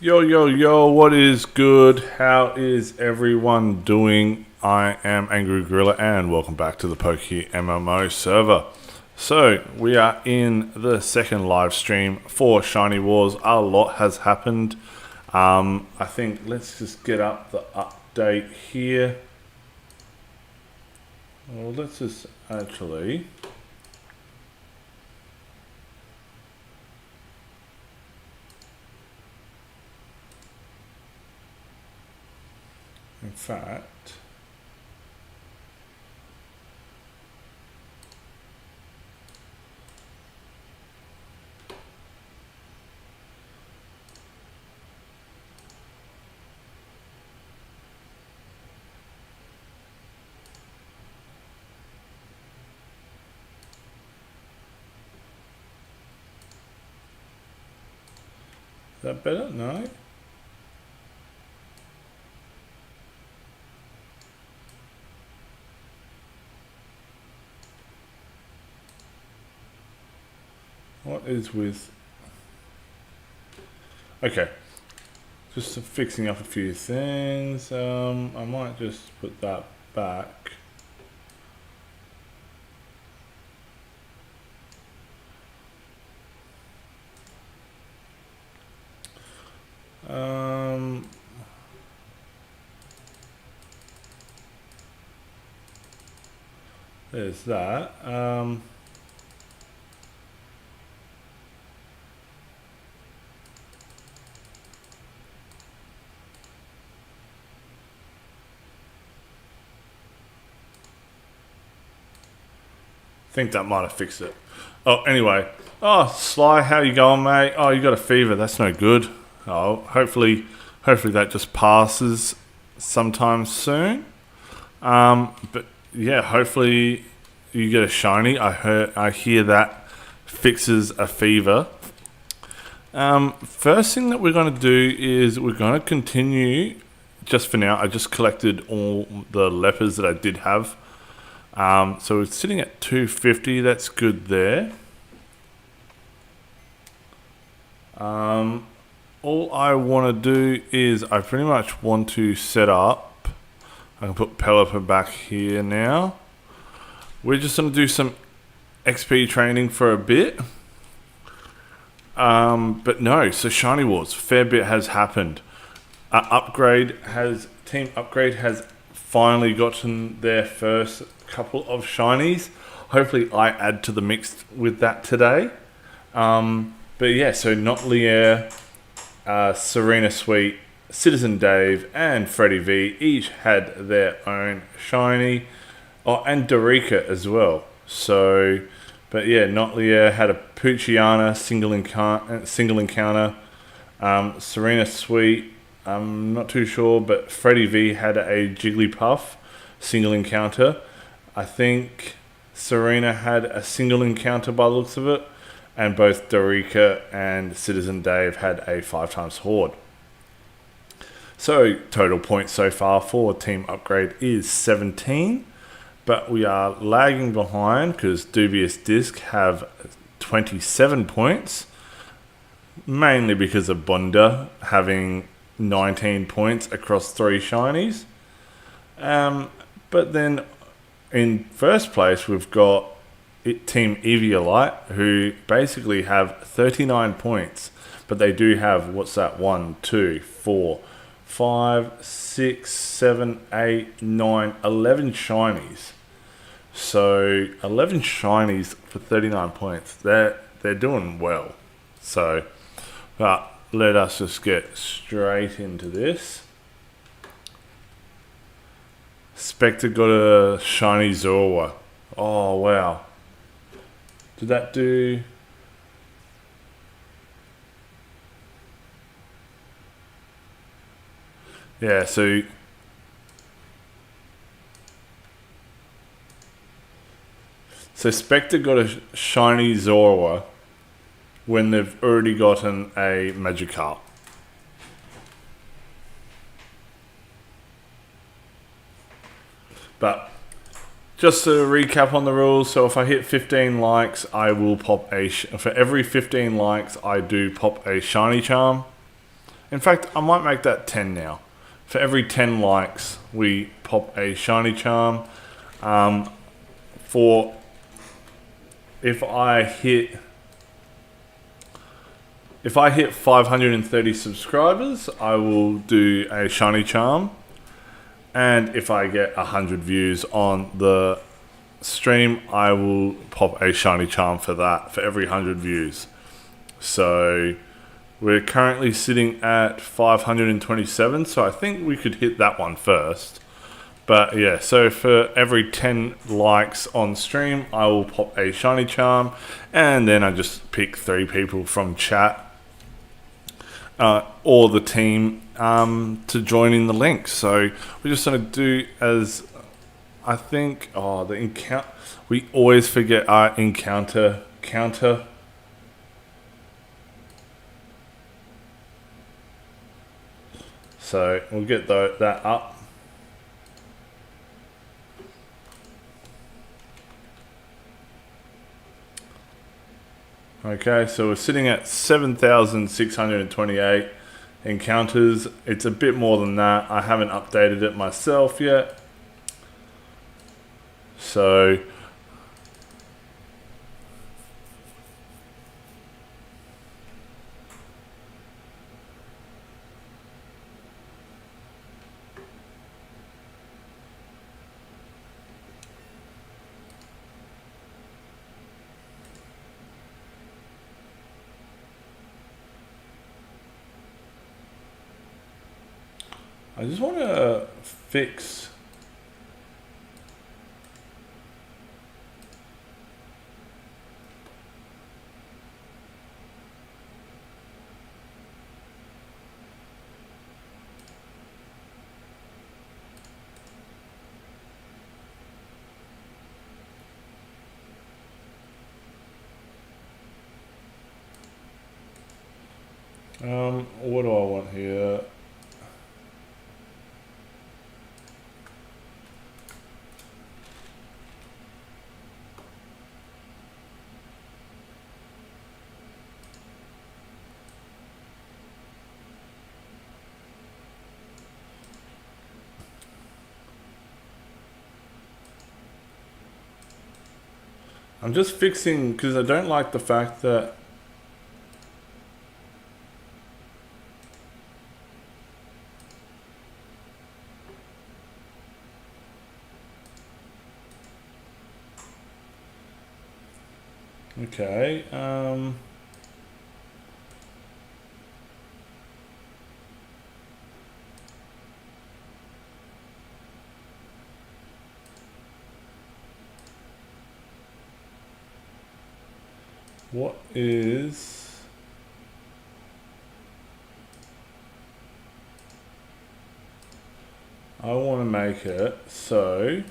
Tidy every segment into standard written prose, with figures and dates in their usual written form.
Yo, yo, yo, what is good? How is everyone doing? I am AngryGorilla and welcome back to the Pokemmo server. So, we are in the second live stream for Shiny Wars. A lot has happened. I think let's just get up the update here. Well, let's just actually... In fact, is that better? No? What is with... Okay, just fixing up a few things. I might just put that back. There's that. Think that might have fixed it. Oh, anyway. Oh, Sly, how you going, mate? Oh, you got a fever. That's no good. Oh, hopefully that just passes sometime soon. But yeah, hopefully you get a shiny. I hear that fixes a fever. First thing that we're going to do is we're going to continue. Just for now, I just collected all the lepers that I did have. So it's sitting at 250, that's good there. All I want to do is I pretty much want to set up, I can put Pelipper back here now. We're just going to do some XP training for a bit. But no, so Shiny Wars, fair bit has happened. Team Upgrade has finally gotten their first couple of shinies. Hopefully I add to the mix with that today. But yeah, so Notlier, Serena Sweet, Citizen Dave and Freddy V each had their own shiny. Oh, and Dorica as well. So, but yeah, Notlier had a Poochiana single encounter. Serena Sweet, I'm not too sure, but Freddy V had a Jigglypuff single encounter. I think Serena had a single encounter by the looks of it, and both Dorica and Citizen Dave had a 5x Horde. So total points so far for Team Upgrade is 17, but we are lagging behind because Dubious Disc have 27 points, mainly because of Bunda having 19 points across 3 shinies. But then in first place, we've got Team Eviolite, who basically have 39 points. But they do have, what's that, 1, 2, 4, 5, 6, 7, 8, 9, 11 shinies. So 11 shinies for 39 points. They're doing well. So, but let us just get straight into this. Spectre got a shiny Zorua. Oh, wow. Did that do... Yeah, so... So Spectre got a shiny Zorua when they've already gotten a Magikarp. But just to recap on the rules, so if I hit 15 likes, I will pop a... For every 15 likes, I do pop a Shiny Charm. In fact, I might make that 10 now. For every 10 likes, we pop a shiny charm. For if I hit 530 subscribers, I will do a shiny charm. And if I get 100 views on the stream, I will pop a shiny charm for that, for every 100 views. So we're currently sitting at 527, so I think we could hit that one first. But yeah, so for every 10 likes on stream, I will pop a shiny charm, and then I just pick 3 people from chat or the team to join in the link. So we're just going to do as, I think, the encounter, we always forget our encounter counter. So we'll get that up. Okay, so we're sitting at 7,628 encounters. It's a bit more than that. I haven't updated it myself yet. So I just want to fix what do I want here? I'm just fixing because I don't like the fact that okay, what is I want to make it so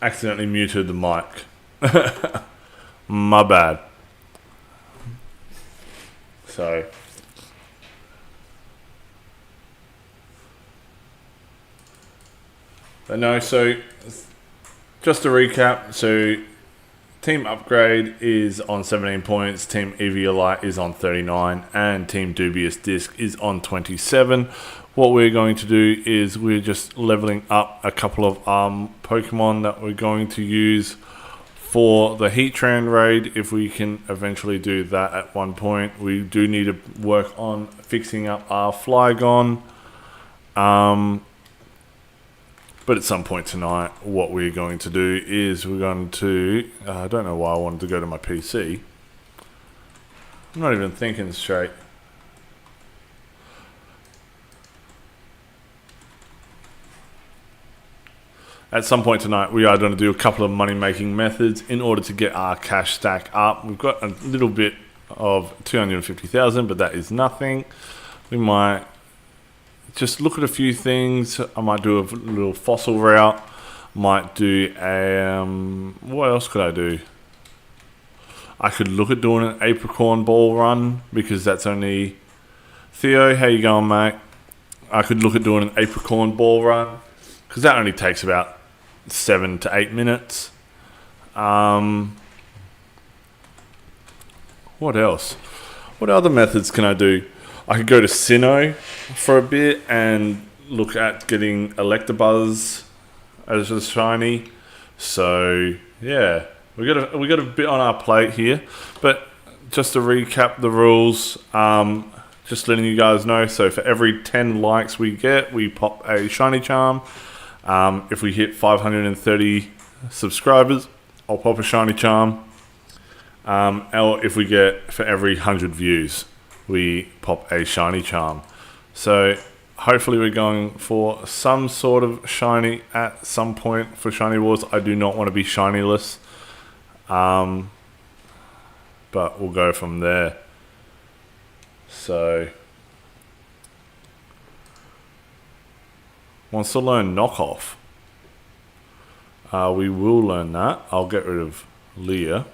accidentally muted the mic. My bad. So but no, so just to recap, so Team Upgrade is on 17 points, Team Eviolite is on 39, and Team Dubious Disc is on 27. What we're going to do is we're just leveling up a couple of Pokemon that we're going to use for the Heatran raid, if we can eventually do that at one point. We do need to work on fixing up our Flygon. But at some point tonight, what we're going to do is we're going to... I don't know why I wanted to go to my PC. I'm not even thinking straight. At some point tonight, we are going to do a couple of money-making methods in order to get our cash stack up. We've got a little bit of 250,000, but that is nothing. We might just look at a few things. I might do a little fossil route. Might do a... what else could I do? I could look at doing an apricorn ball run, because that's only... Theo, how you going, mate? I could look at doing an apricorn ball run, because that only takes about 7 to 8 minutes. What else? What other methods can I do? I could go to Sinnoh for a bit and look at getting Electabuzz as a shiny. So yeah, we got a bit on our plate here. But just to recap the rules, just letting you guys know. So for every 10 likes we get, we pop a shiny charm. If we hit 530 subscribers, I'll pop a shiny charm. Or if we get, for every 100 views, we pop a shiny charm. So hopefully we're going for some sort of shiny at some point for Shiny Wars. I do not want to be shinyless. But we'll go from there. So wants to learn knockoff. We will learn that. I'll get rid of Leah.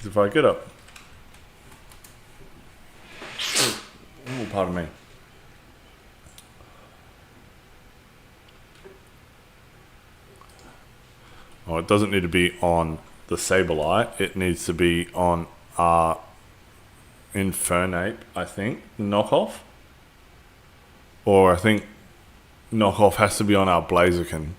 If I get up. Oh, pardon me. Oh, it doesn't need to be on the Sableye. It needs to be on our Infernape, I think. Knockoff. Or I think knockoff has to be on our Blaziken.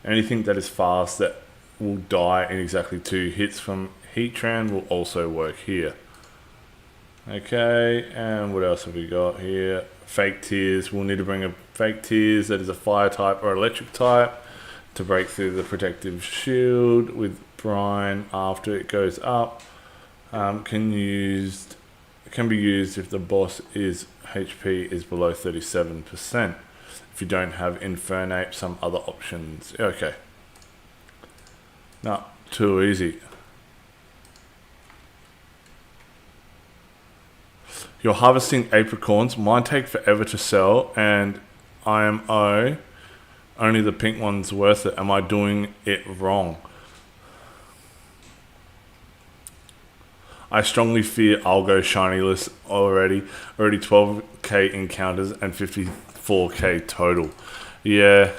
Anything that is fast that will die in exactly 2 hits from Heatran will also work here. Okay, and what else have we got here? Fake Tears. We'll need to bring a Fake Tears that is a fire type or electric type to break through the protective shield with Brine after it goes up. Can be used if the boss is HP is below 37%. If you don't have Infernape, some other options. Okay. Not too easy. You're harvesting apricorns. Mine take forever to sell, and IMO, only the pink one's worth it. Am I doing it wrong? I strongly fear I'll go shinyless already. Already 12k encounters and 54k total. Yeah,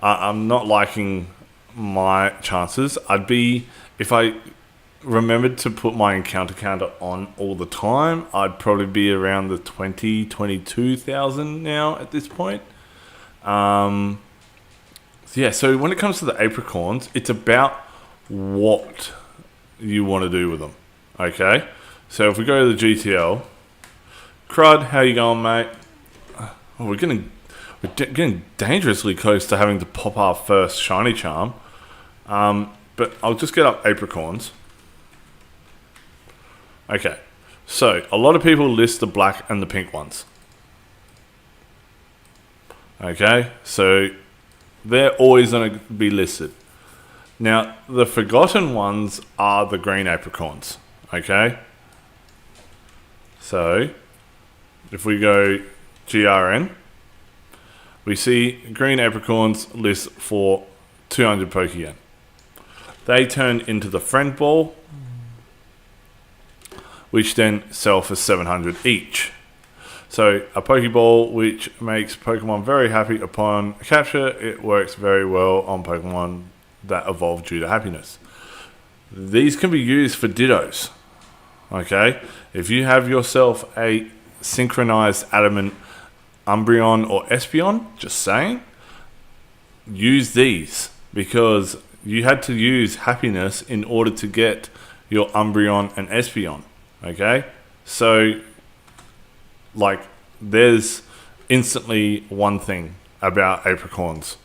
I'm not liking my chances. I'd be, if I remembered to put my encounter counter on all the time, I'd probably be around the 22,000 now at this point. Yeah, so when it comes to the apricorns, it's about what you want to do with them. Okay, so if we go to the GTL, Crud, how you going, mate? Oh, we're getting dangerously close to having to pop our first shiny charm. But I'll just get up apricorns. Okay, so a lot of people list the black and the pink ones. Okay, so they're always going to be listed. Now, the forgotten ones are the green apricorns. Okay, so if we go GRN, we see green apricorns list for 200 Pokeyen. They turn into the friend ball, which then sell for 700 each. So a Pokeball which makes Pokemon very happy upon capture. It works very well on Pokemon that evolve due to happiness. These can be used for Dittos. Okay, if you have yourself a synchronized adamant Umbreon or Espeon, just saying, use these, because you had to use happiness in order to get your Umbreon and Espeon. Okay, so like there's instantly one thing about apricorns,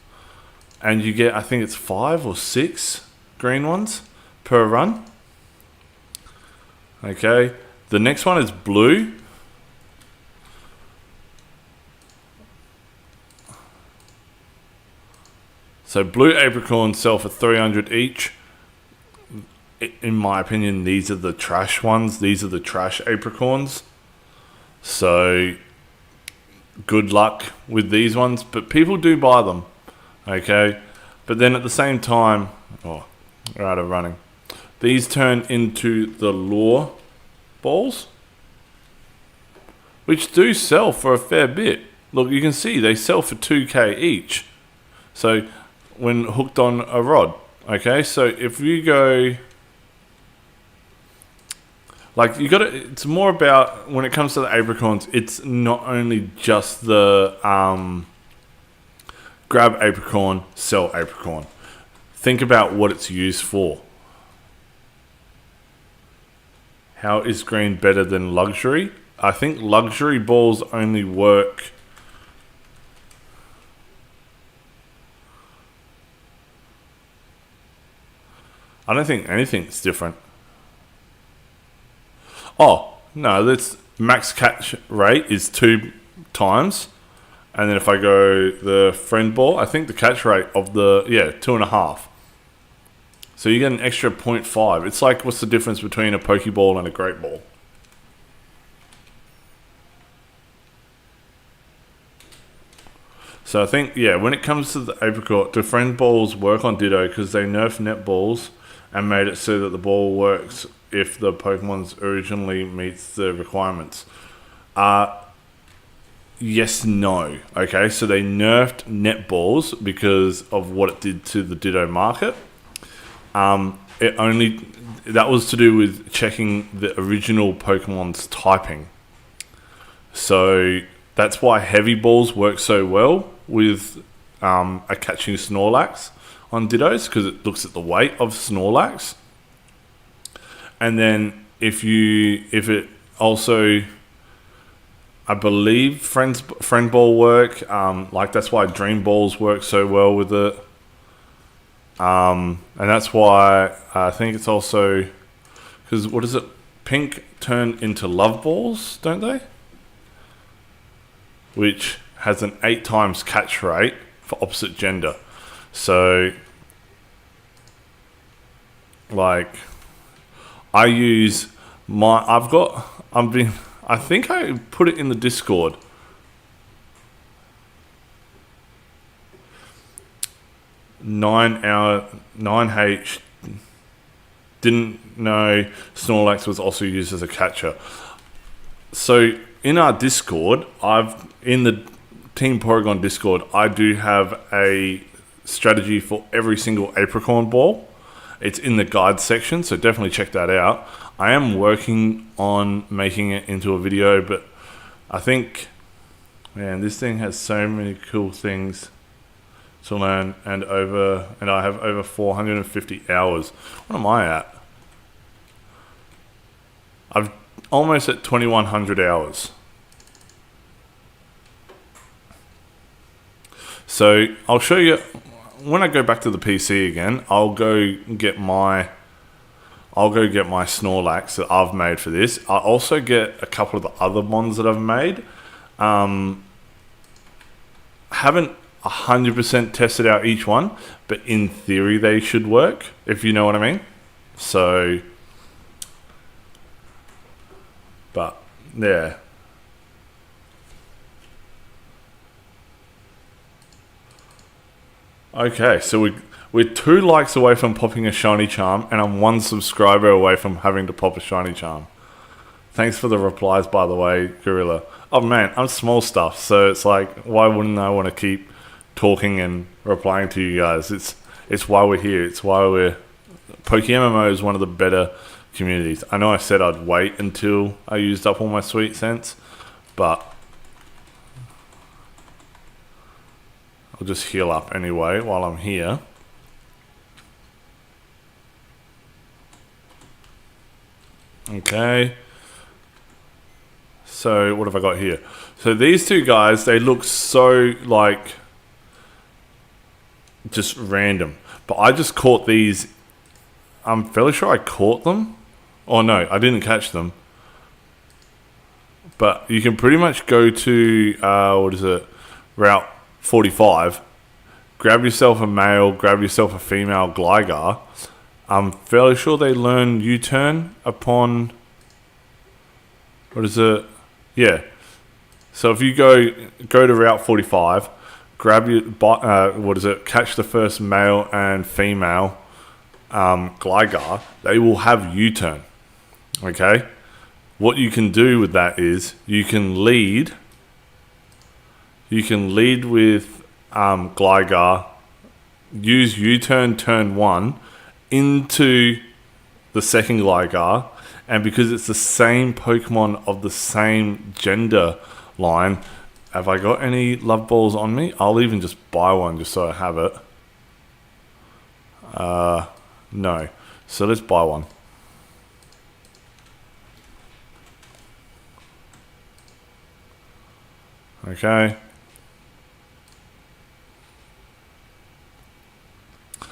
and you get, I think it's 5 or 6 green ones per run. Okay, the next one is blue. So blue apricorns sell for 300 each. In my opinion, these are the trash ones. These are the trash apricorns. So good luck with these ones, but people do buy them. Okay, but then at the same time, oh, we're out of running. These turn into the lure balls, which do sell for a fair bit. Look, you can see they sell for 2k each. So when hooked on a rod. Okay, so if you go, like, you gotta, it's more about, when it comes to the apricorns, it's not only just the grab apricorn, sell apricorn. Think about what it's used for. How is green better than luxury? I think luxury balls only work. I don't think anything's different. Oh, no, that's max catch rate is 2 times. And then if I go the friend ball, I think the catch rate of the, 2.5. So you get an extra 0.5. It's like, what's the difference between a Pokeball and a Great Ball? So I think, when it comes to the apricot, the friend balls work on Ditto because they nerfed net balls and made it so that the ball works if the Pokemon's originally meets the requirements. Yes, no. Okay, so they nerfed net balls because of what it did to the Ditto market. That was to do with checking the original Pokemon's typing. So that's why heavy balls work so well with a catching Snorlax on Dittos, because it looks at the weight of Snorlax. And then if it also, I believe friend ball work, like that's why dream balls work so well with it. And that's why I think it's also, because what is it? Pink turn into love balls, don't they? Which has an 8 times catch rate for opposite gender. So, like, I use I think I put it in the Discord. Nine H didn't know Snorlax was also used as a catcher. So in our Discord, in the Team Porygon Discord, I do have a strategy for every single apricorn ball. It's in the guide section, so definitely check that out. I am working on making it into a video, but I think, man, this thing has so many cool things to learn, and I have over 450 hours. What am I at? I'm almost at 2100 hours. So I'll show you when I go back to the PC again. I'll go get my Snorlax that I've made for this. I also get a couple of the other ones that I've made. Haven't 100% tested out each one, but in theory they should work, if you know what I mean. So, but yeah, Okay, so we're 2 likes away from popping a shiny charm, and I'm 1 subscriber away from having to pop a shiny charm. Thanks for the replies, by the way, Gorilla. Oh man, I'm small stuff, so it's like, why wouldn't I want to keep talking and replying to you guys? It's why we're here. It's why we're... PokeMMO is one of the better communities. I know I said I'd wait until I used up all my sweet cents, but I'll just heal up anyway while I'm here. Okay. So what have I got here? So these 2 guys, they look so like just random. But I just caught these. I'm fairly sure I caught them. Oh no, I didn't catch them. But you can pretty much go to, what is it? Route 45. Grab yourself a male, grab yourself a female Gligar. I'm fairly sure they learn U-turn upon... What is it? Yeah. So if you go to Route 45, grab your... catch the first male and female Gligar, they will have U-turn. Okay? What you can do with that is you can lead with Gligar, use U-turn turn 1 into the second Gligar, and because it's the same Pokemon of the same gender line, have I got any love balls on me? I'll even just buy one just so I have it. No. So let's buy one. Okay.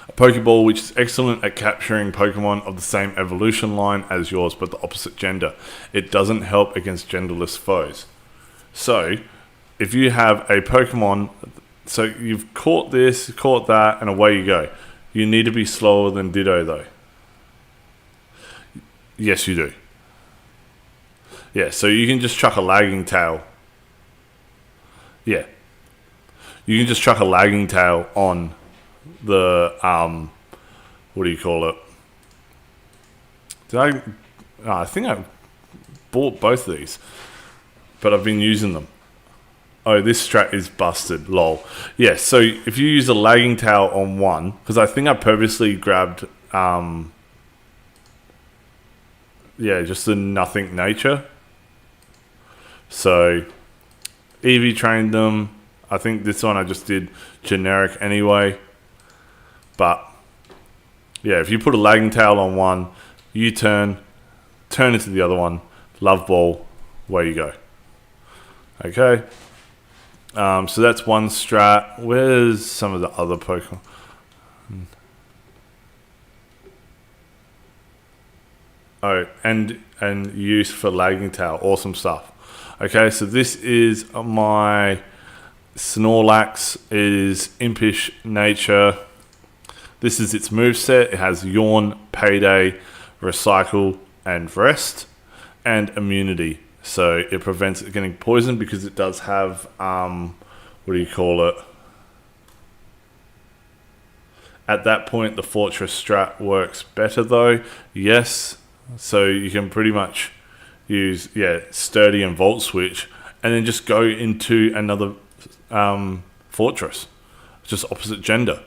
A Pokeball which is excellent at capturing Pokemon of the same evolution line as yours but the opposite gender. It doesn't help against genderless foes. So, if you have a Pokemon, so you've caught this, caught that, and away you go. You need to be slower than Ditto though. Yes, you do. Yeah, so you can just chuck a lagging tail. Yeah. You can just chuck a lagging tail on the, what do you call it? I think I bought both of these, but I've been using them. Oh, this strat is busted, lol. Yeah, so if you use a lagging tail on one, because I think I purposely grabbed, just the nothing nature. So, Eevee trained them. I think this one I just did generic anyway. But, yeah, if you put a lagging tail on one, you turn into the other one, love ball, where you go. Okay. So that's one strat. Where's some of the other Pokemon? Oh, and use for lagging tail. Awesome stuff. Okay, so this is my Snorlax. Is impish nature. This is its moveset. It has Yawn, Payday, Recycle, and Rest, and immunity. So it prevents it getting poisoned because it does have, what do you call it? At that point, the Fortress strat works better though. Yes. So you can pretty much use, Sturdy and Volt Switch, and then just go into another Fortress. Just opposite gender.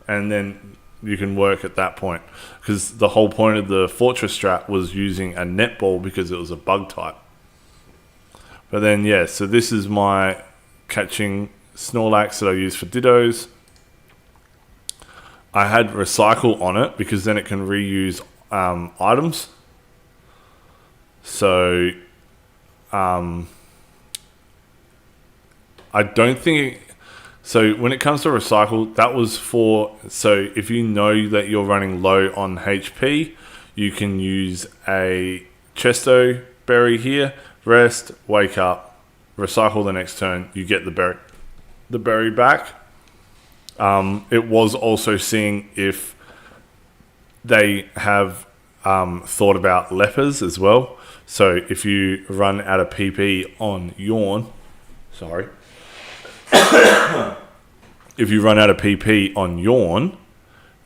And then you can work at that point. Because the whole point of the Fortress strat was using a netball because it was a bug type. But then, so this is my catching Snorlax that I use for Dittos. I had Recycle on it because then it can reuse items. So, I don't think... So, when it comes to Recycle, that was for... So, if you know that you're running low on HP, you can use a Chesto Berry here. Rest, wake up, recycle the next turn, you get the berry back. It was also seeing if they have thought about lepers as well. So if you run out of PP on Yawn, if you run out of PP on Yawn,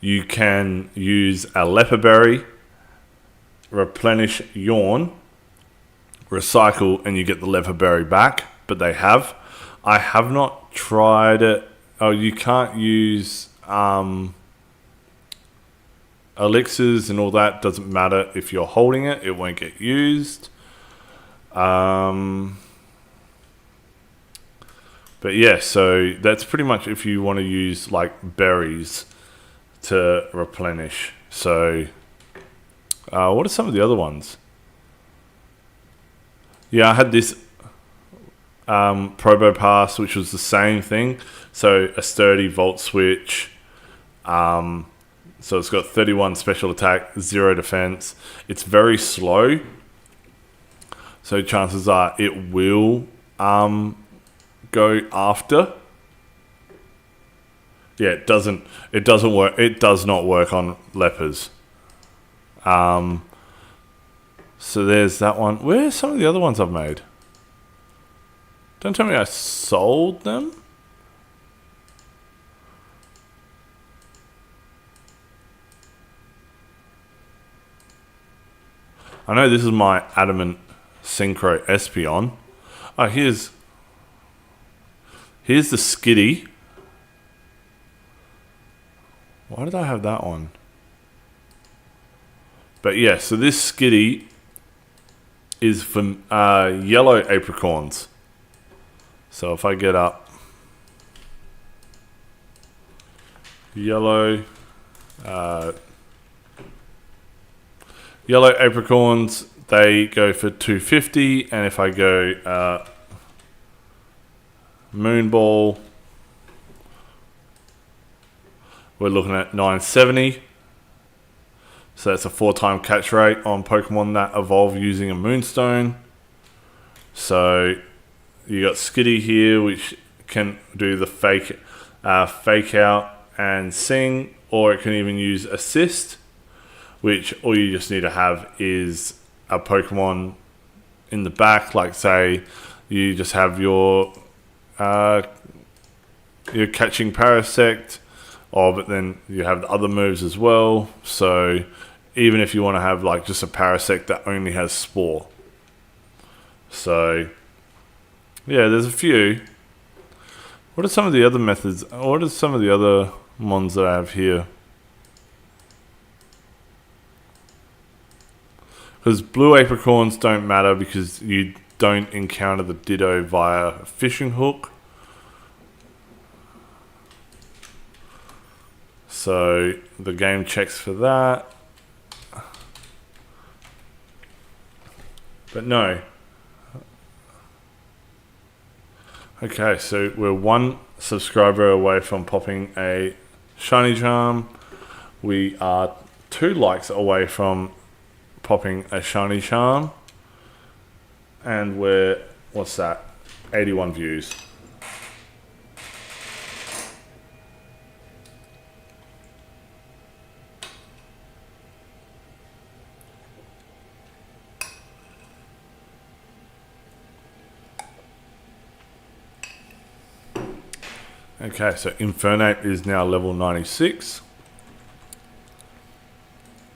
you can use a Leper Berry, replenish Yawn, recycle, and you get the Leper Berry back. But they have. I have not tried it. Oh, you can't use elixirs and all that. Doesn't matter if you're holding it. It won't get used. But yeah, so that's pretty much if you want to use like berries to replenish. So what are some of the other ones? Yeah, I had this Probo Pass, which was the same thing. So a sturdy Volt Switch. So it's got 31 special attack, 0 defense. It's very slow. So chances are it will go after. Yeah, it doesn't work. It does not work on lepers. So there's that one. Where's some of the other ones I've made? Don't tell me I sold them. I know this is my Adamant Synchro Espeon. Oh, here's the Skitty. Why did I have that one? But yeah, so this Skitty is from yellow apricorns. So if I get up yellow apricorns, they go for 250, and if I go Moonball, we're looking at 970. So that's a 4-time catch rate on Pokemon that evolve using a Moonstone. So you got Skitty here, which can do the fake out and sing, or it can even use assist, which all you just need to have is a Pokemon in the back. Like say you just have your catching Parasect, but then you have the other moves as well. So even if you want to have like just a Parasect that only has Spore. So yeah, there's a few. What are some of the other methods? What are some of the other mons that I have here? Because blue apricorns don't matter because you don't encounter the Ditto via a fishing hook. So the game checks for that. But no. Okay, so we're 1 subscriber away from popping a shiny charm. We are 2 likes away from popping a shiny charm. And we're, what's that? 81 views. Okay, so Infernape is now level 96.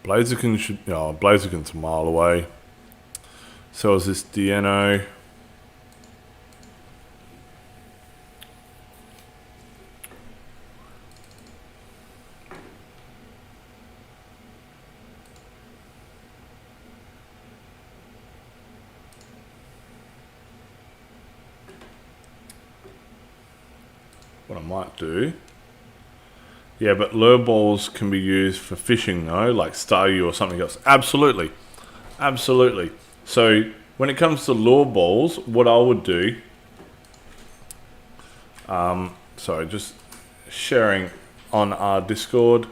Blaziken's a mile away. So is this Deino. What I might do. Yeah, but lure balls can be used for fishing though, like Staryu or something else. Absolutely. Absolutely. So when it comes to lure balls, what I would do, sorry, just sharing on our Discord.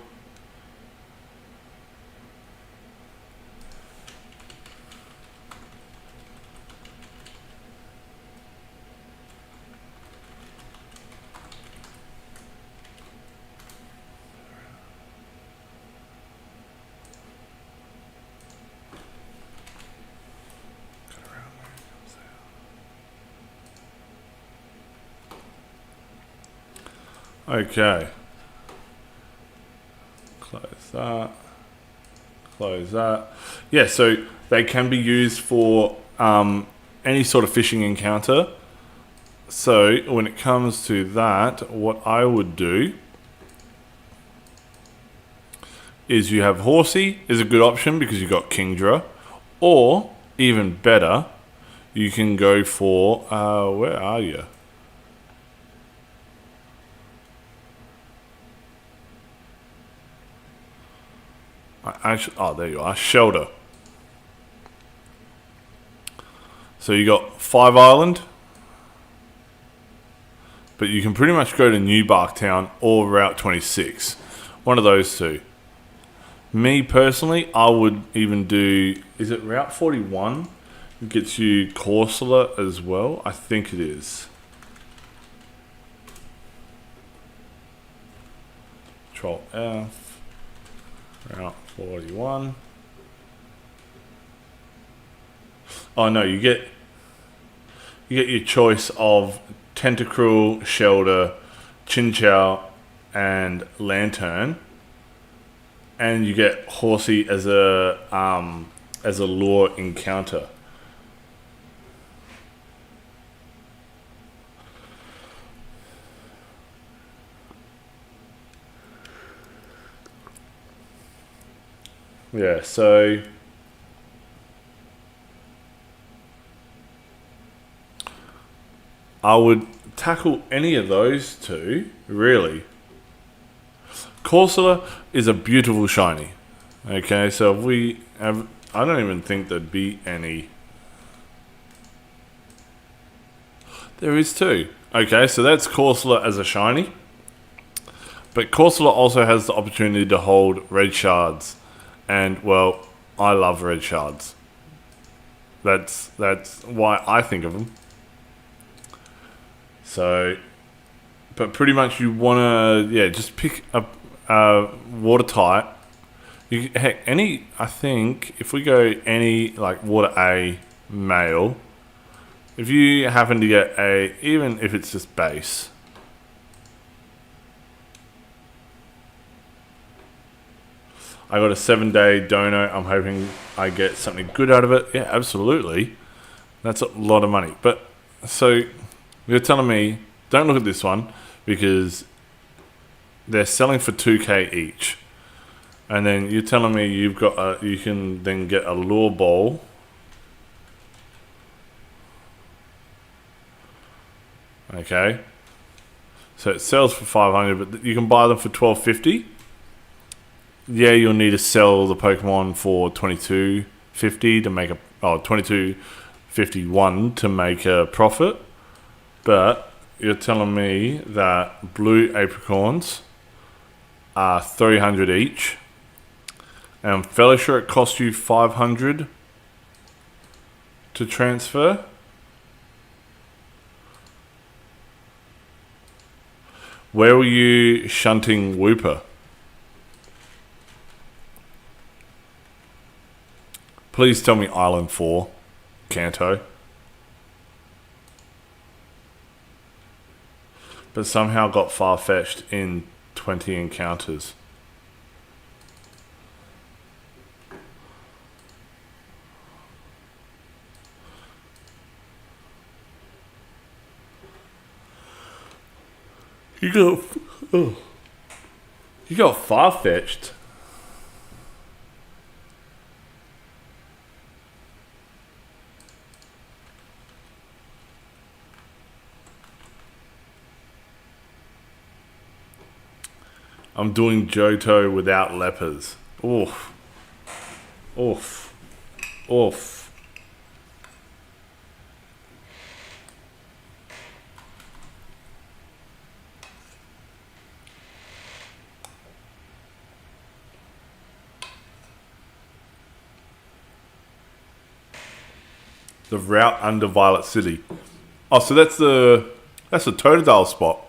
Okay. Close that. Close that. Yeah, so they can be used for any sort of fishing encounter. So when it comes to that, what I would do is you have Horsey is a good option because you've got Kingdra. Or, even better, you can go for, where are you? Oh, there you are, Shelter. So you got 5 Island, but you can pretty much go to New Barktown or Route 26. One of those two. Me personally, I would even do, is it Route 41? It gets you Corsola as well. I think it is. Control F. Route 41. Oh no, you get your choice of Tentacruel, Shelter, Chinchou, and Lantern, and you get Horsey as a lure encounter. Yeah, so I would tackle any of those two, really. Corsola is a beautiful shiny. Okay, so if we have, I don't even think there'd be any. There is 2. Okay, so that's Corsola as a shiny. But Corsola also has the opportunity to hold red shards. And, well, I love red shards. That's why I think of them. So, but pretty much you want to, yeah, just pick a watertight. Heck, any, I think, if we go any, like, water A male, if you happen to get a, even if it's just base, I got a 7-day dono. I'm hoping I get something good out of it. Yeah, absolutely. That's a lot of money. But, so, you're telling me, don't look at this one, because they're selling for 2k each. And then you're telling me you've got you can then get a lure ball. Okay. So it sells for 500, but you can buy them for 1250. Yeah, you'll need to sell the Pokemon for 2250 to make a 2251 to make a profit. But you're telling me that blue apricorns are 300 each, and Fellowshire it costs you 500 to transfer. Where were you shunting Wooper? Please tell me Island 4, Kanto. But somehow got far-fetched in 20 encounters. You got far-fetched. I'm doing Johto without lepers. Oof. Oof. Oof. The route under Violet City. Oh, so that's the Totodile spot.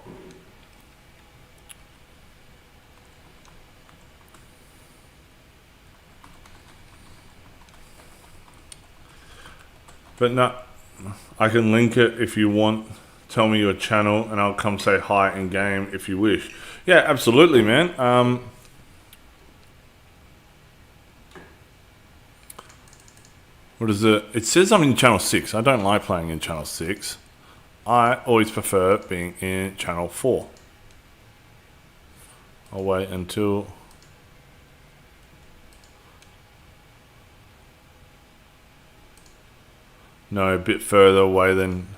But no, I can link it if you want tell me your channel and I'll come say hi in game if you wish. Yeah, absolutely, man. What is it? It says I'm in channel 6. I don't like playing in channel 6. I always prefer being in channel 4. I'll wait until... No, a bit further away than...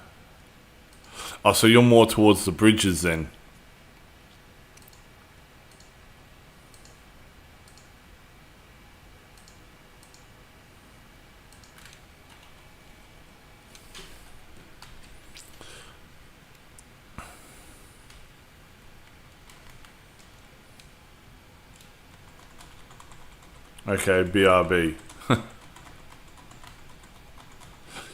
Oh, so you're more towards the bridges then. Okay, BRB.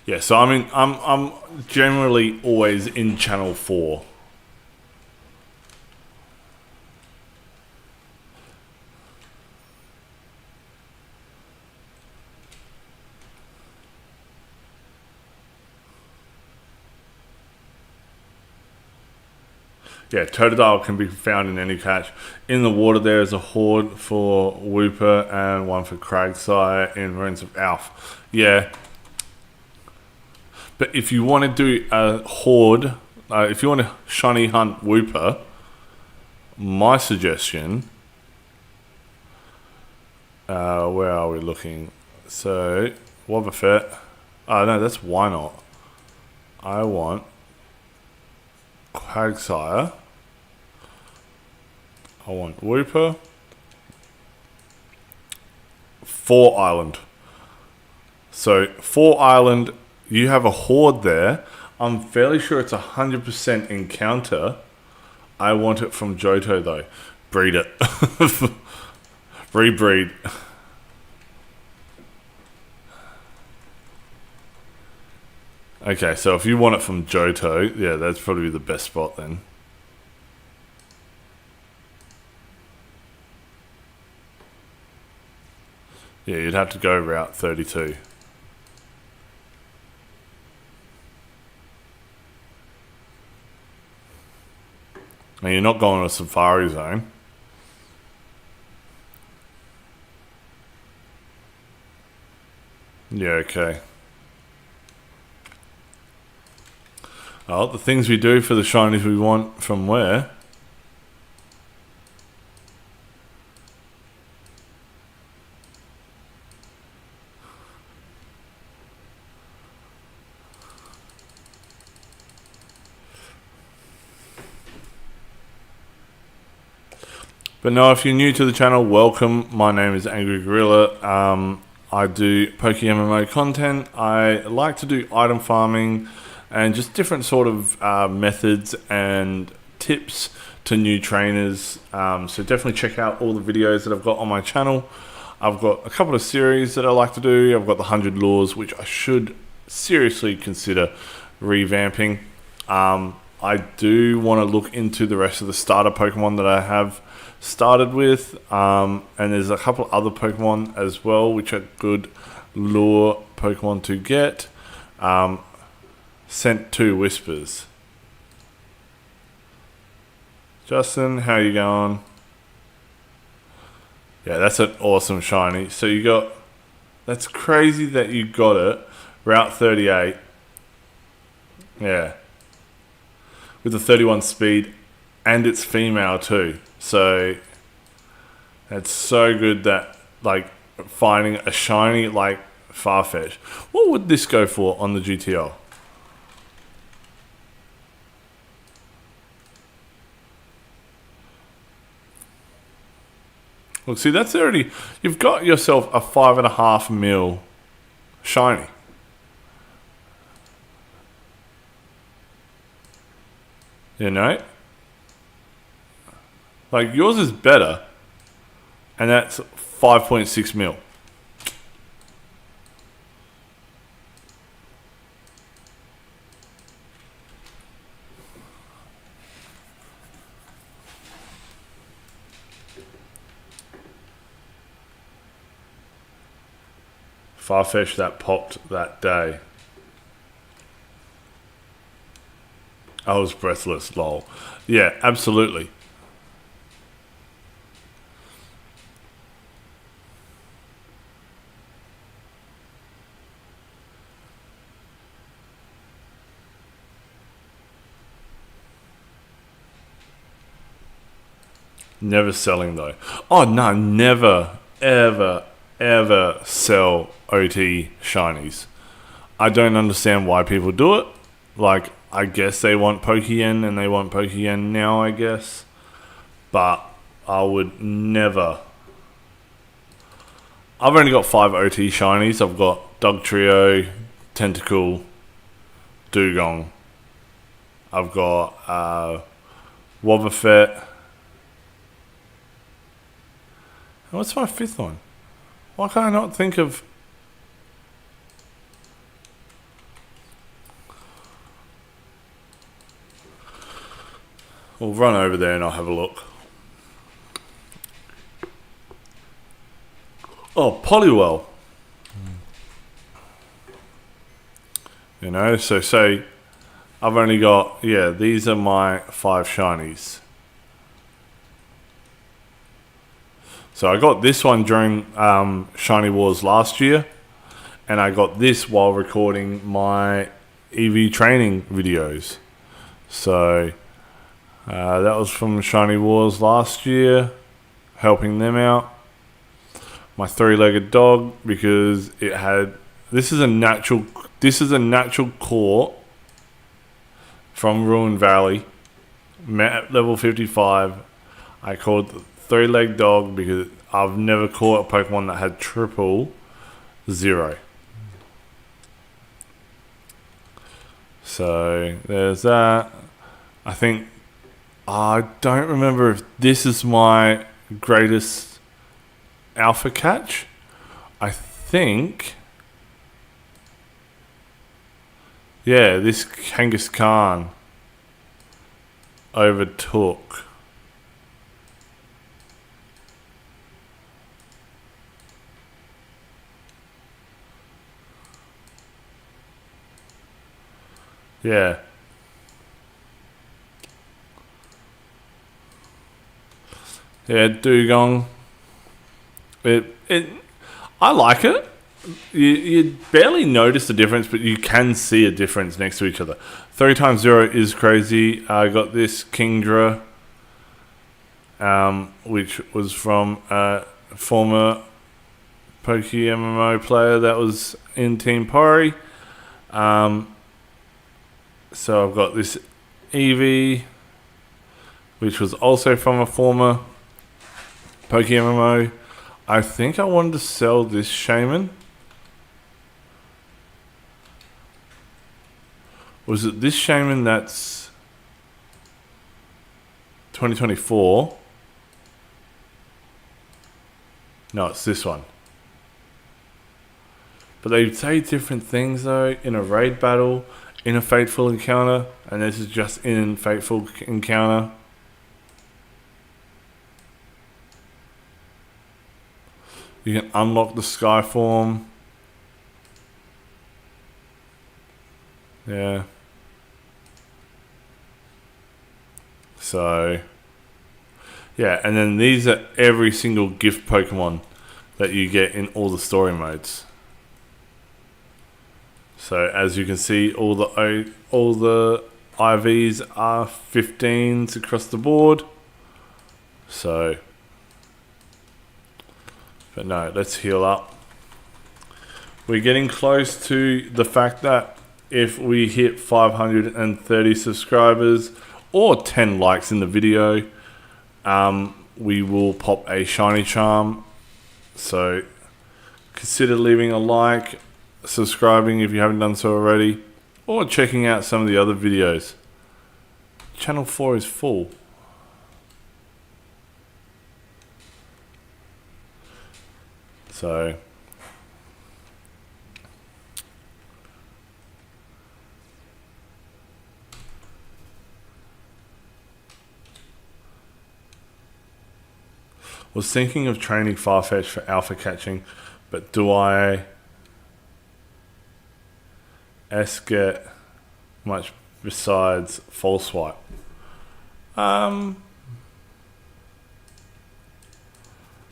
Yeah, so I'm generally always in channel 4. Yeah, Totodile can be found in any catch. In the water there is a horde for Wooper and one for Kragsire in Ruins of Alf. Yeah. But if you want to do a horde, if you want to shiny hunt Wooper, my suggestion... where are we looking? So, Wobbuffet. Oh no, that's why not. I want Kragsire. I want Wooper. 4 Island. So 4 Island, you have a horde there. I'm fairly sure it's 100% encounter. I want it from Johto though. Breed it. Rebreed. Okay, so if you want it from Johto, yeah, that's probably the best spot then. Yeah, you'd have to go Route 32. And you're not going to a Safari Zone. Yeah, okay. Well, the things we do for the shinies we want from where? But no, if you're new to the channel, welcome. My name is AngryGorilla. I do PokeMMO content. I like to do item farming and just different sort of methods and tips to new trainers. So definitely check out all the videos that I've got on my channel. I've got a couple of series that I like to do. I've got the 100 Laws, which I should seriously consider revamping. I do want to look into the rest of the starter Pokemon that I have started with, and there's a couple of other Pokemon as well which are good lure Pokemon to get. Sent 2 Whispers. Justin, how you going? Yeah, that's an awesome shiny. So you got, that's crazy that you got it, Route 38. Yeah, with the 31 speed, and it's female too. So it's so good that, like, finding a shiny like Farfetch. What would this go for on the GTL? Look, see, that's already, you've got yourself a 5.5 mil shiny. You know? Like, yours is better, and that's 5.6 mil. Farfetch that popped that day. I was breathless, lol. Yeah, absolutely. Never selling though. Oh no, never, ever, ever sell OT shinies. I don't understand why people do it. Like, I guess they want Pokeyen and they want Pokeyen now, I guess. But I would never. I've only got 5 OT shinies. I've got Dugtrio, Tentacle, Dugong. I've got Wobbuffet. What's my 5th one? Why can't I not think of... We'll run over there and I'll have a look. Oh, Poliwell. You know, so say I've only got... Yeah, these are my 5 shinies. So I got this one during Shiny Wars last year, and I got this while recording my EV training videos. So that was from Shiny Wars last year, helping them out. My 3-legged dog, because it had... This is a natural core from Ruin Valley, met at level 55. I called the 3-legged dog because I've never caught a Pokemon that had triple 0. So there's that. I don't remember if this is my greatest alpha catch. I think, yeah, this Kangaskhan overtook. Yeah. Yeah, Dugong. I like it. You barely notice the difference, but you can see a difference next to each other. 3 times 0 is crazy. I got this Kingdra, which was from a former Pokemmo player that was in Team Pory. So I've got this Eevee, which was also from a former Pokemmo. I think I wanted to sell this Shaman. Was it this Shaman that's 2024? No, it's this one. But they say different things though in a raid battle, in a Fateful Encounter, and this is just in Fateful Encounter. You can unlock the Sky form. Yeah. So, yeah, and then these are every single gift Pokemon that you get in all the story modes. So as you can see, all the IVs are 15s across the board. So, but no, let's heal up. We're getting close to the fact that if we hit 530 subscribers or 10 likes in the video, we will pop a shiny charm. So consider leaving a like, subscribing if you haven't done so already, or checking out some of the other videos. Channel 4 is full. So was thinking of training Farfetch for alpha catching, but do I get much besides False Swipe? I'm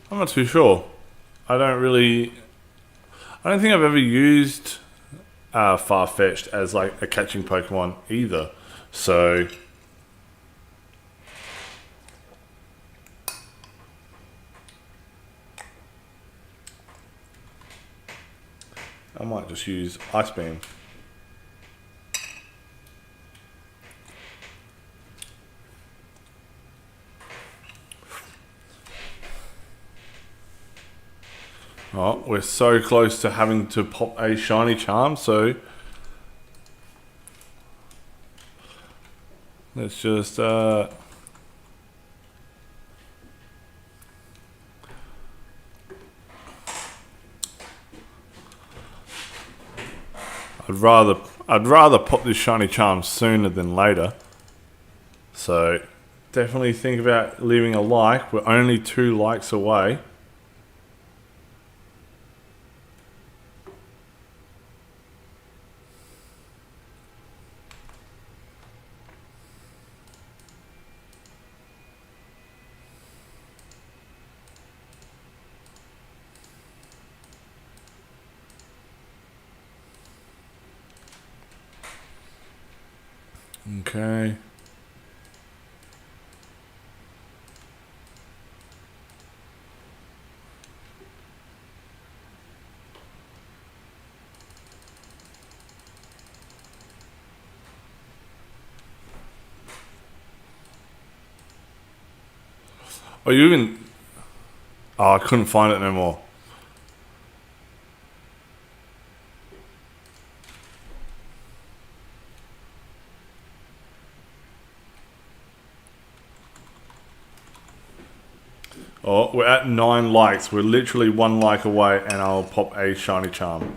not too sure. I don't think I've ever used Farfetch'd as like a catching Pokemon either. So I might just use Ice Beam. Oh, we're so close to having to pop a shiny charm, so let's just I'd rather pop this shiny charm sooner than later. So definitely think about leaving a like. We're only 2 likes away. Okay. Oh, you even... Oh, I couldn't find it no more. Oh, we're at 9 likes. We're literally 1 like away and I'll pop a shiny charm.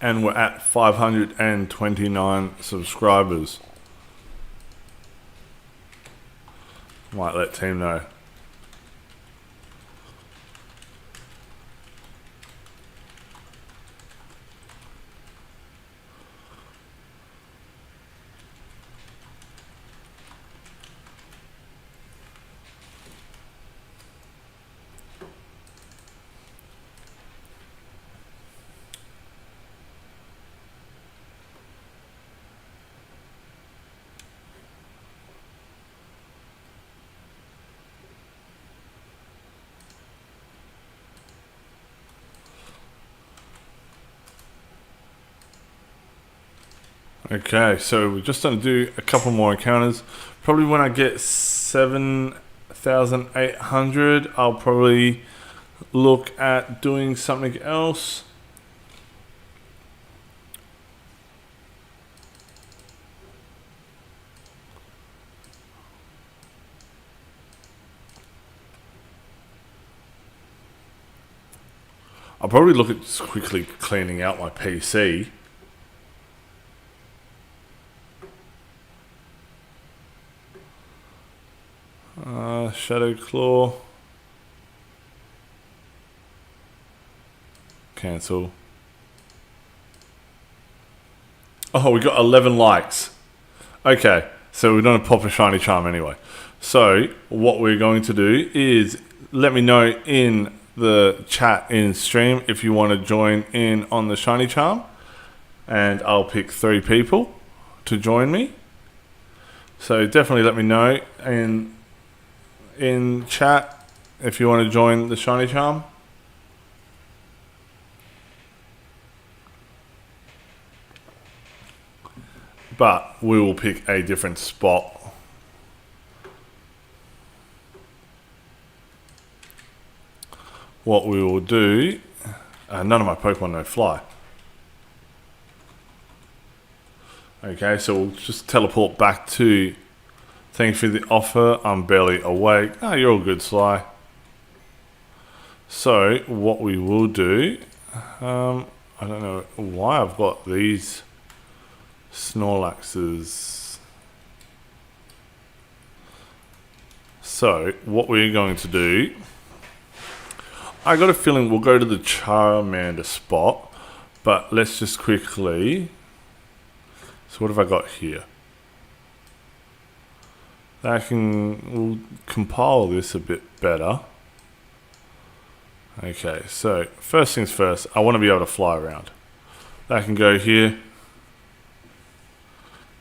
And we're at 529 subscribers. Might let team know. Okay, so we're just going to do a couple more encounters. Probably when I get 7,800, I'll probably look at doing something else. I'll probably look at just quickly cleaning out my PC. Shadow Claw. Cancel. Oh, we got 11 likes. Okay, so we're going to pop a shiny charm anyway. So what we're going to do is let me know in the chat in stream if you want to join in on the shiny charm, and I'll pick 3 people to join me. So definitely let me know in chat if you want to join the shiny charm. but we will pick a different spot. What we will do, none of my Pokemon know fly. Okay, so we'll just teleport back to thank you for the offer, I'm barely awake. Oh, you're all good, Sly. So, what we will do, I don't know why I've got these Snorlaxes. So, what we're going to do, I got a feeling we'll go to the Charmander spot, but let's just quickly, so what have I got here? We'll compile this a bit better. Okay, so first things first, I want to be able to fly around. I can go here.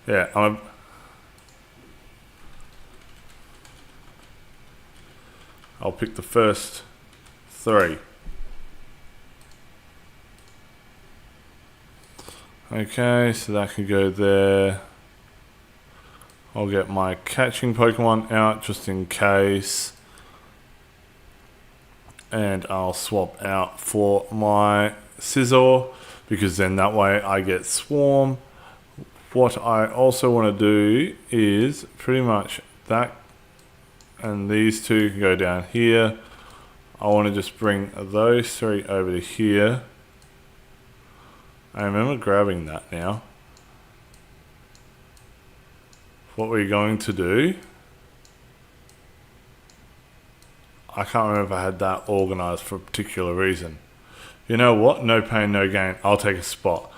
Yeah, I'll pick the first 3. Okay, so that can go there. I'll get my catching Pokemon out just in case. And I'll swap out for my Scizor, because then that way I get Swarm. What I also want to do is pretty much that, and these 2 can go down here. I want to just bring those 3 over to here. I remember grabbing that now. What we're going to do, I can't remember if I had that organized for a particular reason. You know what? No pain, no gain. I'll take a spot.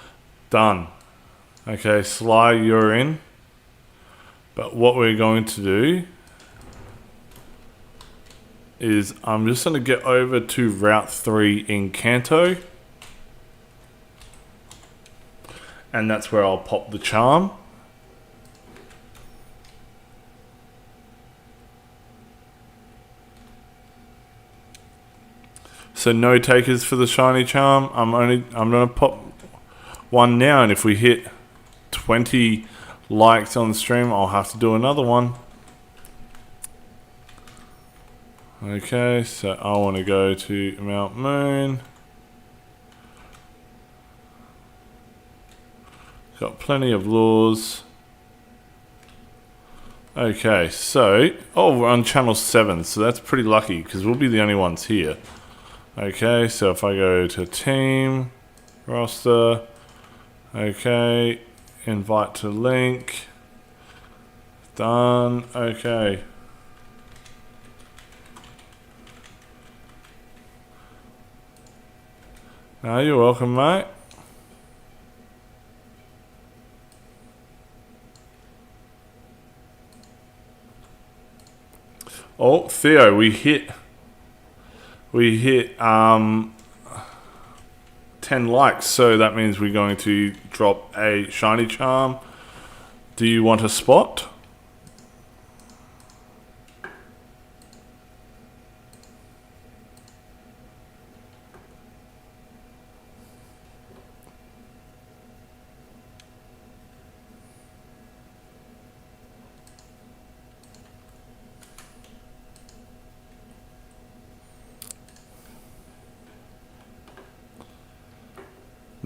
Done. Okay, Sly, you're in. But what we're going to do is I'm just going to get over to Route 3 in Kanto. And that's where I'll pop the charm. So no takers for the shiny charm. I'm gonna pop one now, and if we hit 20 likes on the stream, I'll have to do another one. Okay, so I want to go to Mount Moon. Got plenty of lures. Okay, so we're on channel 7, so that's pretty lucky because we'll be the only ones here. Okay, so if I go to team, roster, okay, invite to link, done, okay. No, you're welcome, mate. Oh, Theo, we hit 10 likes, so that means we're going to drop a shiny charm. Do you want a spot?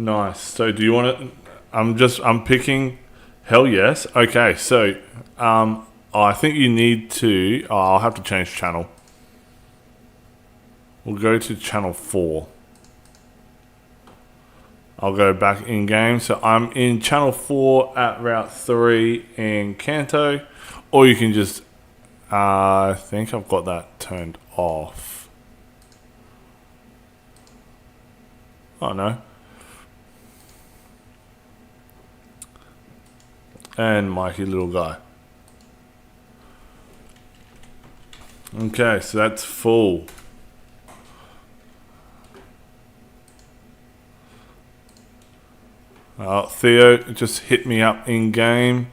Nice. So do you want it? I'm picking. Hell yes. Okay. So I think you need to. I'll have to change channel. We'll go to channel 4. I'll go back in game. So I'm in channel 4 at Route 3 in Kanto, or you can just. I think I've got that turned off. Oh no. And Mikey little guy. Okay, so that's full. Theo just hit me up in game.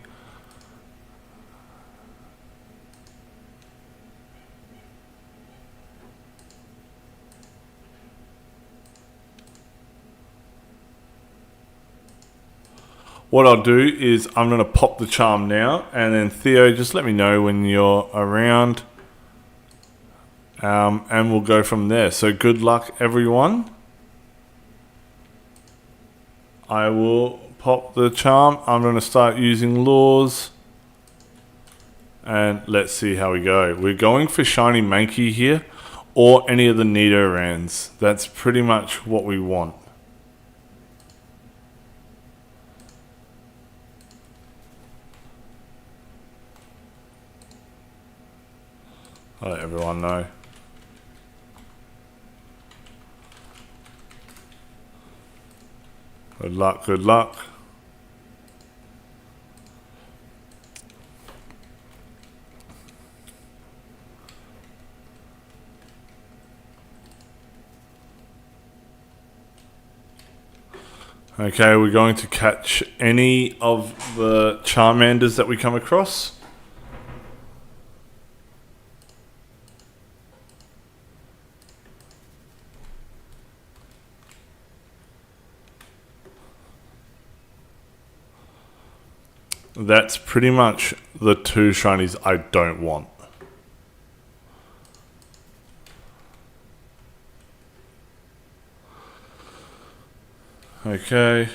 what I'll do is I'm going to pop the charm now, and then Theo, just let me know when you're around, and we'll go from there. So good luck, everyone. I will pop the charm. I'm going to start using lures, and let's see how we go. We're going for Shiny Mankey here, or any of the Nidorans. That's pretty much what we want. I'll let everyone know. Good luck, good luck. Okay, we're going to catch any of the Charmanders that we come across. That's pretty much the two shinies I don't want. Okay.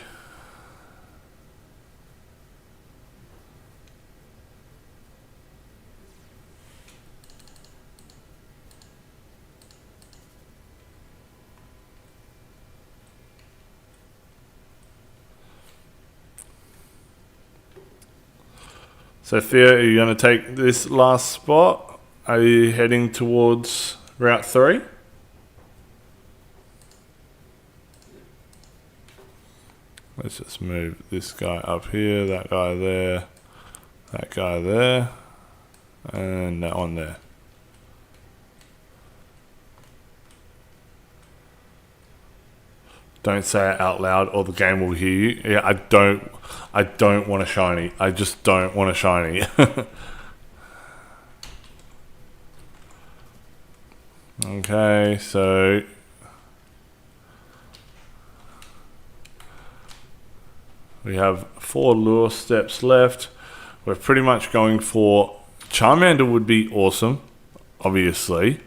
So Theo, are you going to take this last spot? Are you heading towards Route 3? Let's just move this guy up here, that guy there, that guy there, and that one there. Don't say it out loud or the game will hear you. Yeah, I don't want a shiny. I just don't want a shiny. Okay, so we have 4 lure steps left. We're pretty much going for Charmander would be awesome, obviously.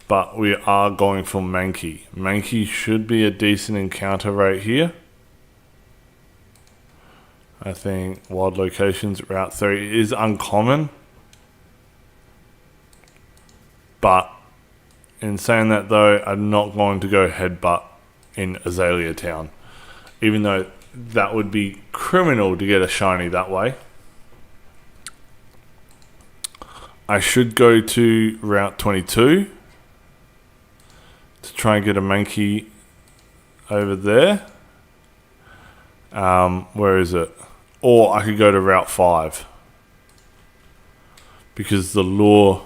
But we are going for Mankey. Mankey should be a decent encounter right here. I think wild locations, Route 3 is uncommon. But in saying that though, I'm not going to go headbutt in Azalea Town. Even though that would be criminal to get a shiny that way. I should go to Route 22 to try and get a Mankey over there. Where is it? Or I could go to Route 5. Because the lure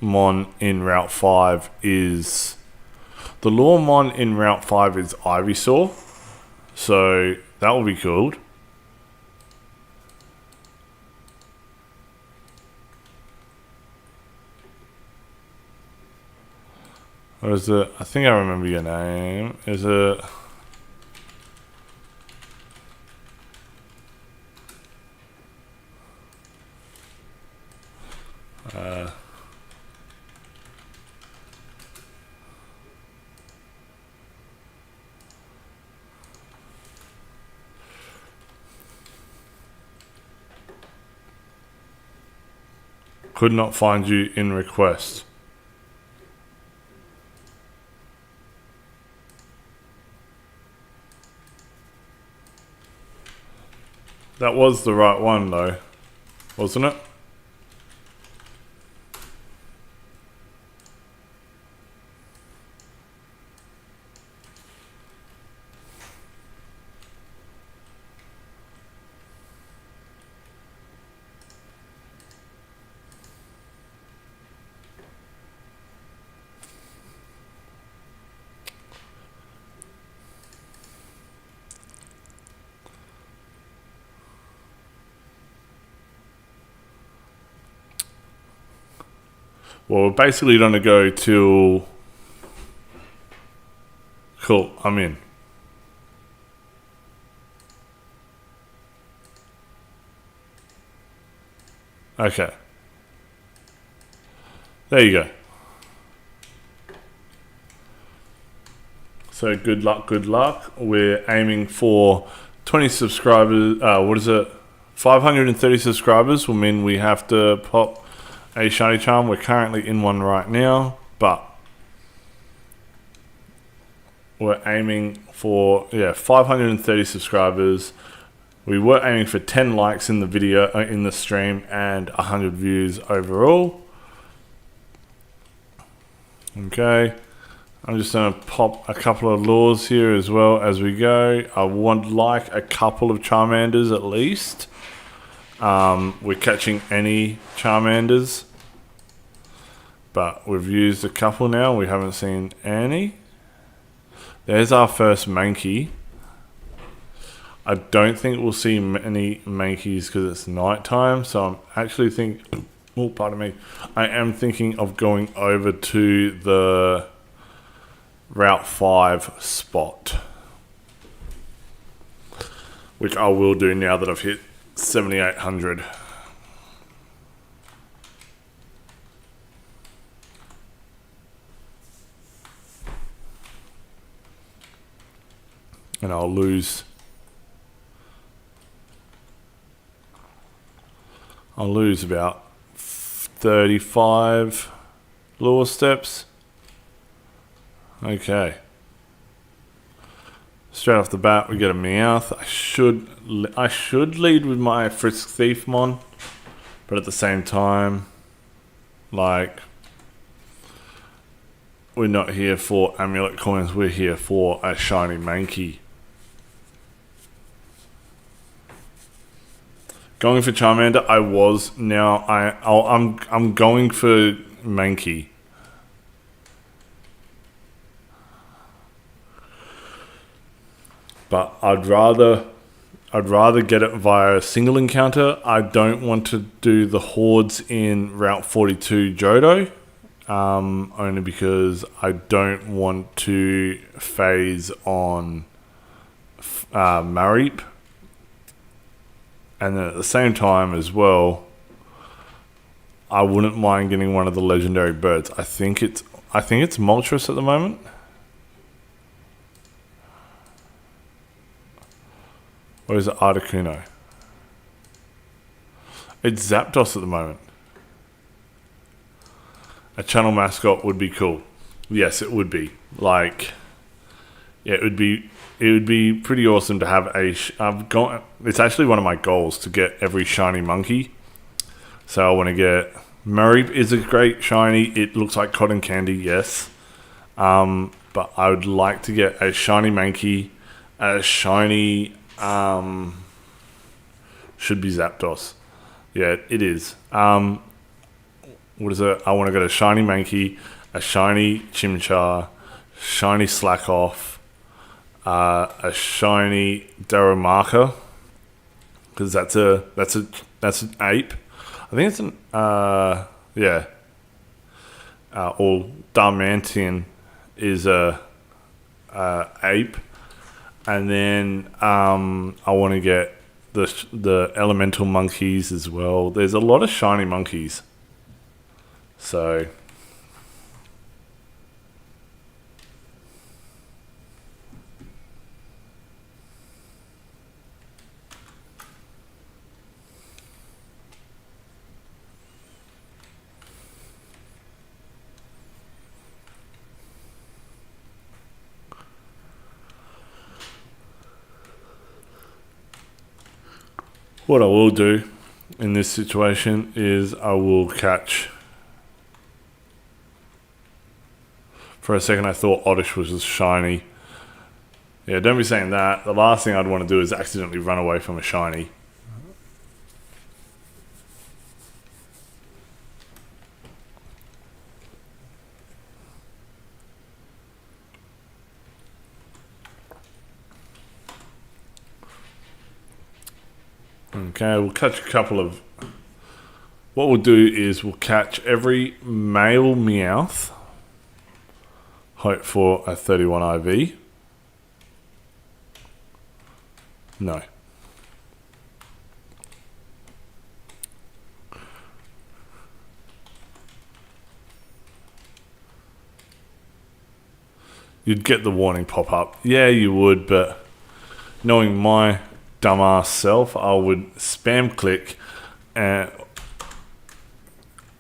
mon in Route 5 is... The lure mon in Route 5 is Ivysaur. So that will be cool. Or is it? I think I remember your name. Is it? Could not find you in request. That was the right one though, wasn't it? Well, we're basically going to go till... Cool, I'm in. Okay. There you go. So good luck, good luck. We're aiming for 20 subscribers. What is it? 530 subscribers will mean we have to pop a shiny charm. We're currently in one right now, but we're aiming for 530 subscribers. We were aiming for 10 likes in the video, in the stream, and 100 views overall. Okay, I'm just going to pop a couple of lures here as well as we go. I would like a couple of Charmanders at least. We're catching any Charmanders, but we've used a couple now. We haven't seen any. There's our first Mankey. I don't think we'll see many Mankeys because it's night time, so I'm actually thinking, oh, pardon me, I am thinking of going over to the Route 5 spot, which I will do now that I've hit 7,800. And I'll lose about 35 lure steps. Okay. Straight off the bat, we get a Meowth. I should lead with my Frisk Thief Mon, but at the same time, like, we're not here for amulet coins. We're here for a shiny Mankey. Going for Charmander, I was. Now I'm going for Mankey. But I'd rather get it via a single encounter. I don't want to do the hordes in Route 42 Johto, only because I don't want to phase on Mareep. And then at the same time as well, I wouldn't mind getting one of the legendary birds. I think it's Moltres at the moment. Or is it Articuno? It's Zapdos at the moment. A channel mascot would be cool. Yes, it would be. Like, yeah, it would be pretty awesome to have it's actually one of my goals to get every shiny monkey. So I want to get Mareep is a great shiny. It looks like cotton candy, yes. But I would like to get a shiny Mankey, a shiny should be Zapdos. Yeah, it is. What is it? I want to get a shiny Mankey, a shiny Chimchar, shiny Slackoff, a shiny Darumaka, because that's an ape. I think it's an or Darmanitan is a ape, and then I want to get the elemental monkeys as well. There's a lot of shiny monkeys, so. What I will do in this situation is I will catch... For a second I thought Oddish was just shiny. Yeah, don't be saying that. The last thing I'd want to do is accidentally run away from a shiny. Okay, we'll catch a couple of... What we'll do is we'll catch every male Meowth. Hope for a 31 IV. No. you'd get the warning pop up. Yeah, you would, but knowing my dumbass self, I would spam click and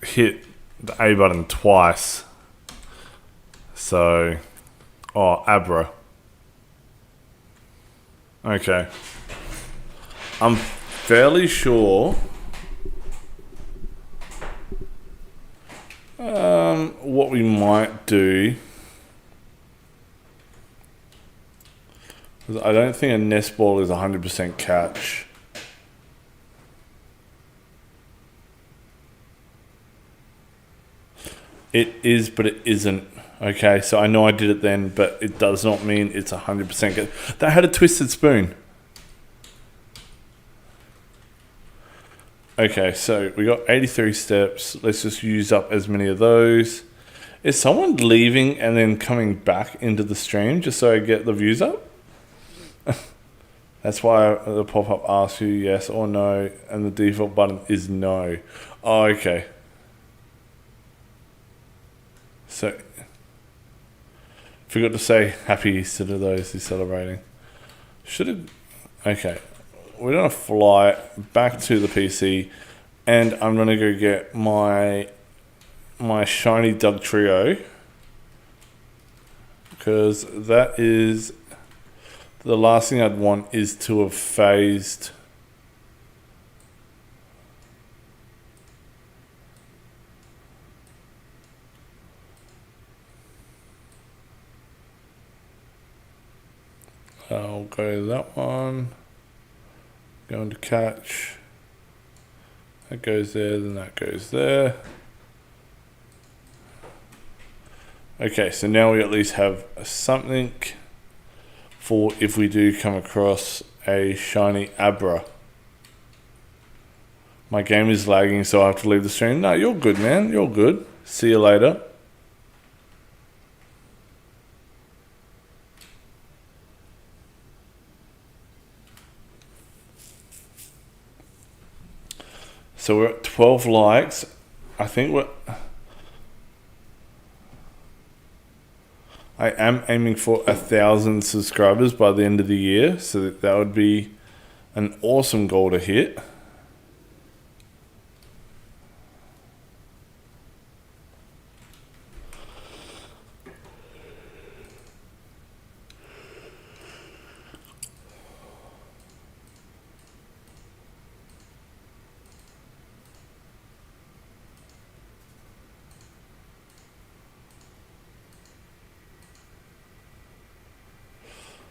hit the A button twice. So, Abra. Okay. I'm fairly sure what we might do, I don't think a nest ball is 100% catch. It is, but it isn't. Okay, so I know I did it then, but it does not mean it's 100% catch. That had a twisted spoon. Okay, so we got 83 steps. Let's just use up as many of those. Is someone leaving and then coming back into the stream just so I get the views up? That's why the pop-up asks you yes or no, and the default button is no. Oh, okay. So, forgot to say Happy Easter to those who's celebrating. Should have... Okay. We're going to fly back to the PC, and I'm going to go get my Shiny Doug Trio, because that is the last thing I'd want is to have phased I'll go to that one. Going to catch. That goes there, then that goes there. Okay, so now we at least have something for if we do come across a shiny Abra. My game is lagging, so I have to leave the stream. No, you're good, man. You're good. See you later. So we're at 12 likes. I think I am aiming for 1,000 subscribers by the end of the year, so that would be an awesome goal to hit.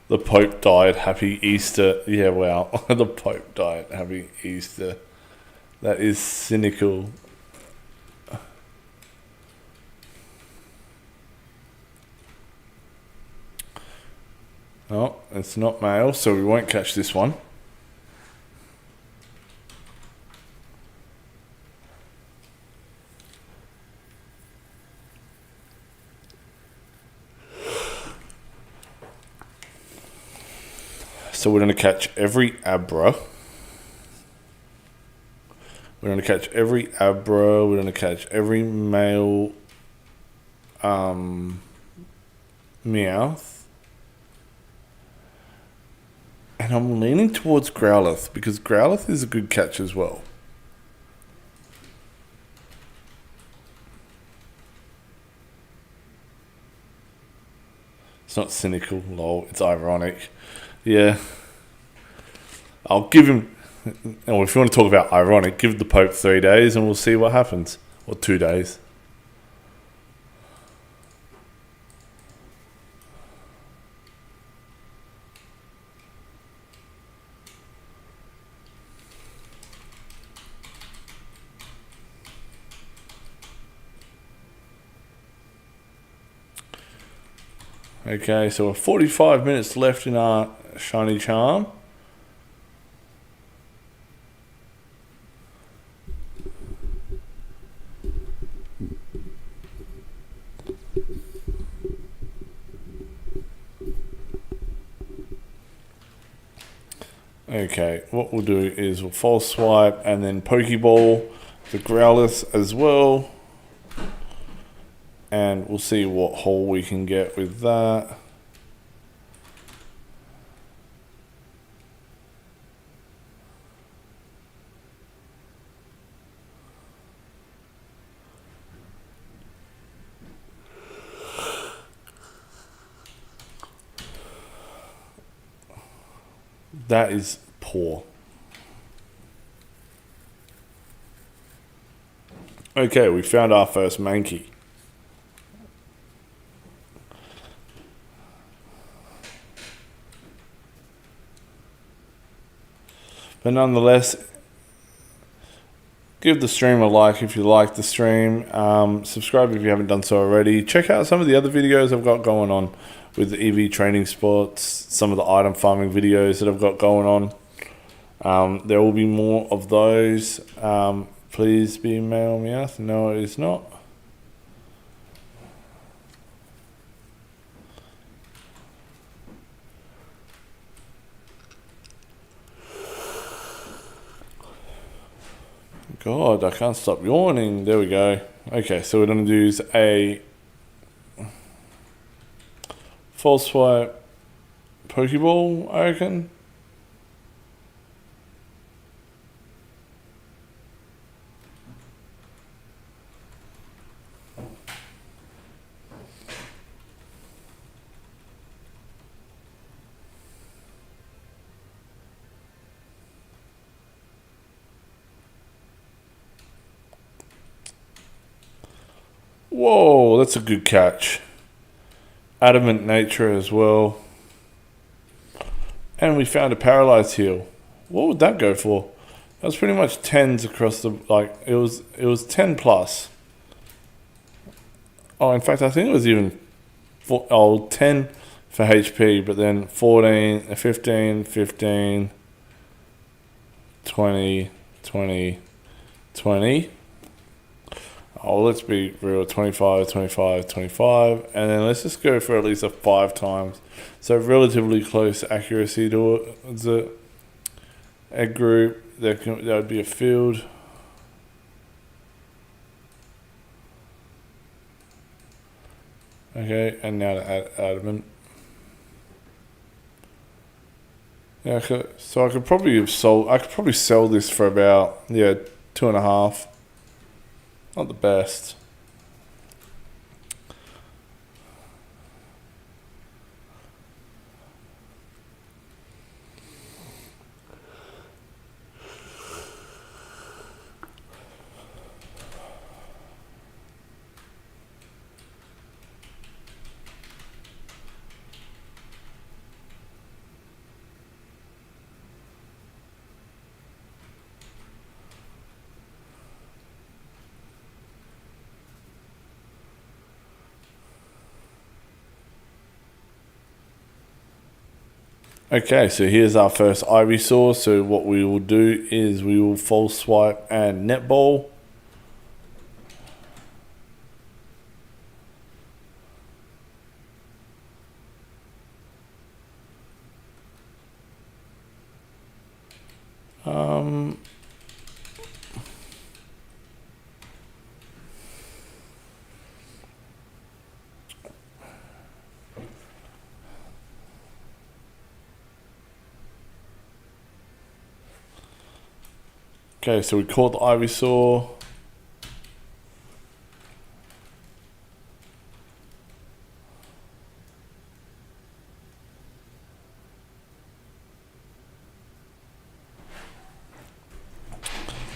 The Pope died. Happy Easter. Yeah, wow. The Pope died. Happy Easter. That is cynical. Oh, it's not male, so we won't catch this one. So we're going to catch every Abra. We're going to catch every Abra. We're going to catch every male Meowth. And I'm leaning towards Growlithe, because Growlithe is a good catch as well. It's not cynical, lol. It's ironic. Yeah. I'll give him... Or if you want to talk about ironic, give the Pope 3 days and we'll see what happens. Or 2 days. Okay, so we're 45 minutes left in our Shiny Charm. Okay, what we'll do is we'll false swipe and then Pokeball the Growlithe as well. And we'll see what haul we can get with that. That is poor. Okay, we found our first Mankey. But nonetheless, give the stream a like if you like the stream. Subscribe if you haven't done so already. Check out some of the other videos I've got going on with the EV training sports, some of the item farming videos that I've got going on. There will be more of those. Please be male Meowth. No, it is not. God, I can't stop yawning. There we go. Okay, so we're going to use a false swipe Pokeball, I reckon. Whoa, that's a good catch. Adamant nature as well. And we found a paralyzed heal. What would that go for? That was pretty much 10s across the, like, it was 10 plus. Oh, in fact, I think it was even 10 for HP, but then 14, 15, 15, 20, 20, 20. Oh, let's be real, 25, 25, 25, and then let's just go for at least a 5 times. So relatively close accuracy to the egg group. That would be a field. Okay, and now to add adamant. Yeah, so I could probably sell this for about 2.5. Not the best. Okay, so here's our first Ivysaur. So what we will do is we will false swipe and netball. Okay, so we caught the Ivysaur.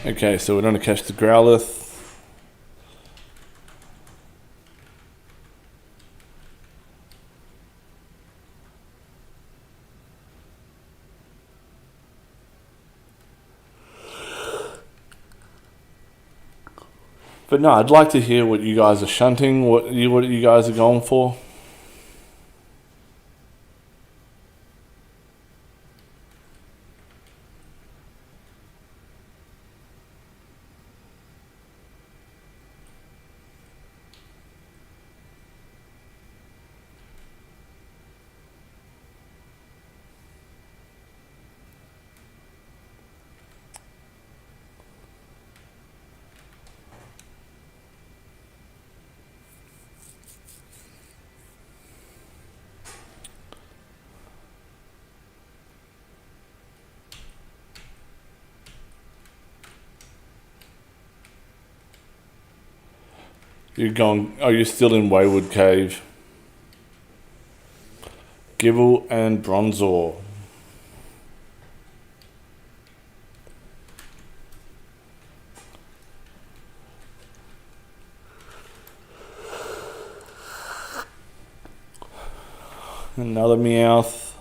Okay, so we're going to catch the Growlithe. But no, I'd like to hear what you guys are shunting, what you guys are going for. You're going. Oh, you're still in Wayward Cave. Gible and Bronzor. Another Meowth.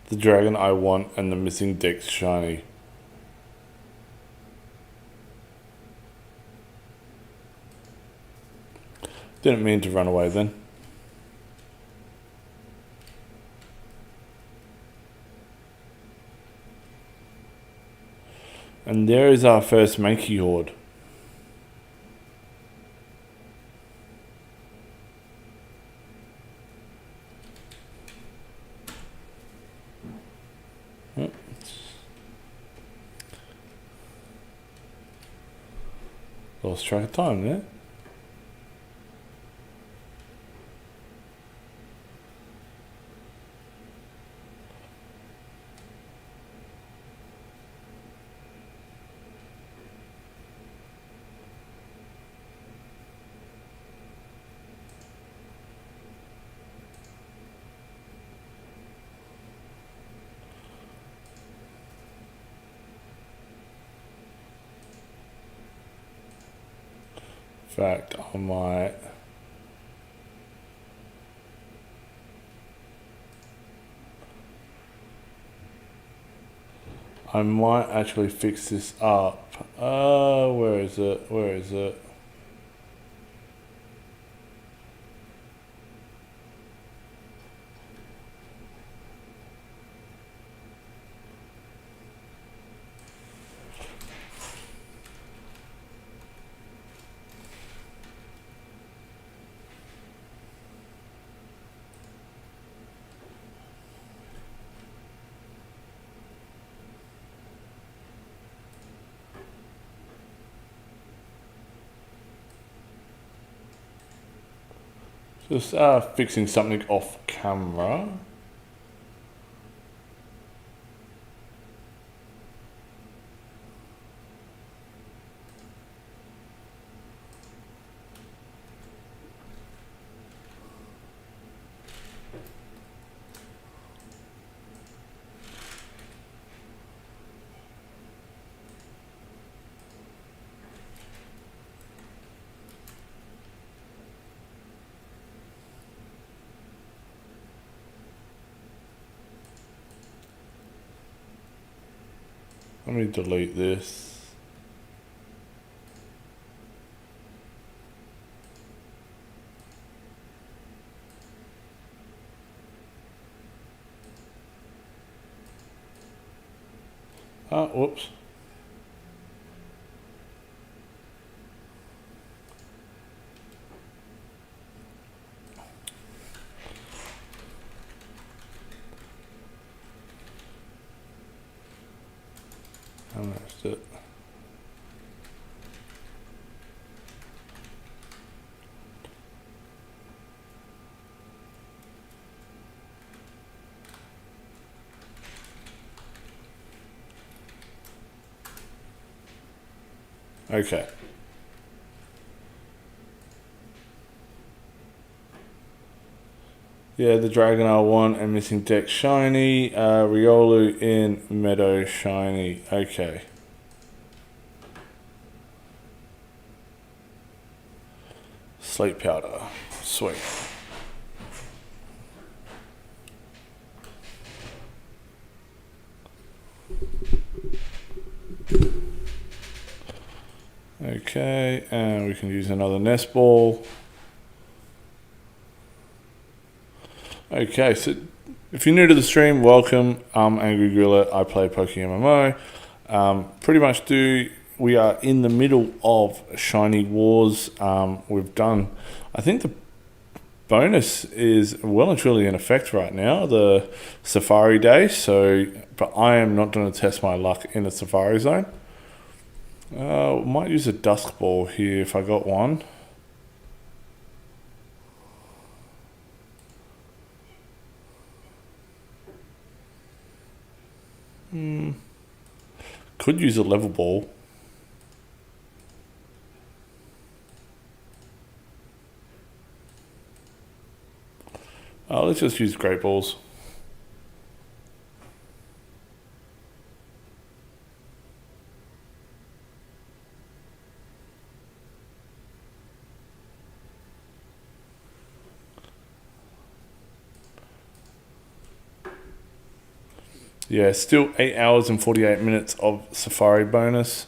The dragon I want and the missing Dex shiny. Didn't mean to run away then. And there is our first Mankey horde. Lost track of time there. In fact, I might actually fix this up. Where is it? Where is it? Just fixing something off camera. Let me delete this. Whoops. I missed it. Okay. Yeah, the Dragon R1 and missing Dex Shiny. Riolu in Meadow Shiny. Okay. Sleep Powder. Sweet. Okay, and we can use another nest ball. Okay, so if you're new to the stream, welcome. I'm AngryGorilla. I play Pokemmo. Pretty much we are in the middle of Shiny Wars. We've done, I think the bonus is well and truly in effect right now, the Safari Day. So, but I am not going to test my luck in the Safari Zone. Might use a Dusk Ball here if I got one. Could use a Level Ball. Let's just use Great Balls. Yeah, still 8 hours and 48 minutes of Safari bonus.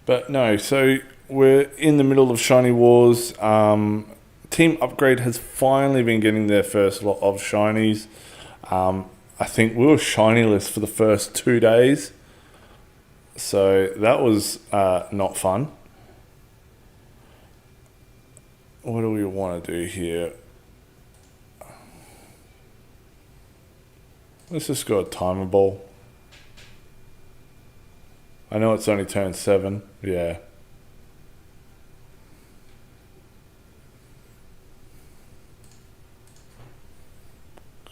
But no, so we're in the middle of Shiny Wars. Team Upgrade has finally been getting their first lot of Shinies. I think we were Shinyless for the first 2 days. So that was not fun. What do we want to do here? Let's just go a Timer Ball. I know it's only turn 7. Yeah.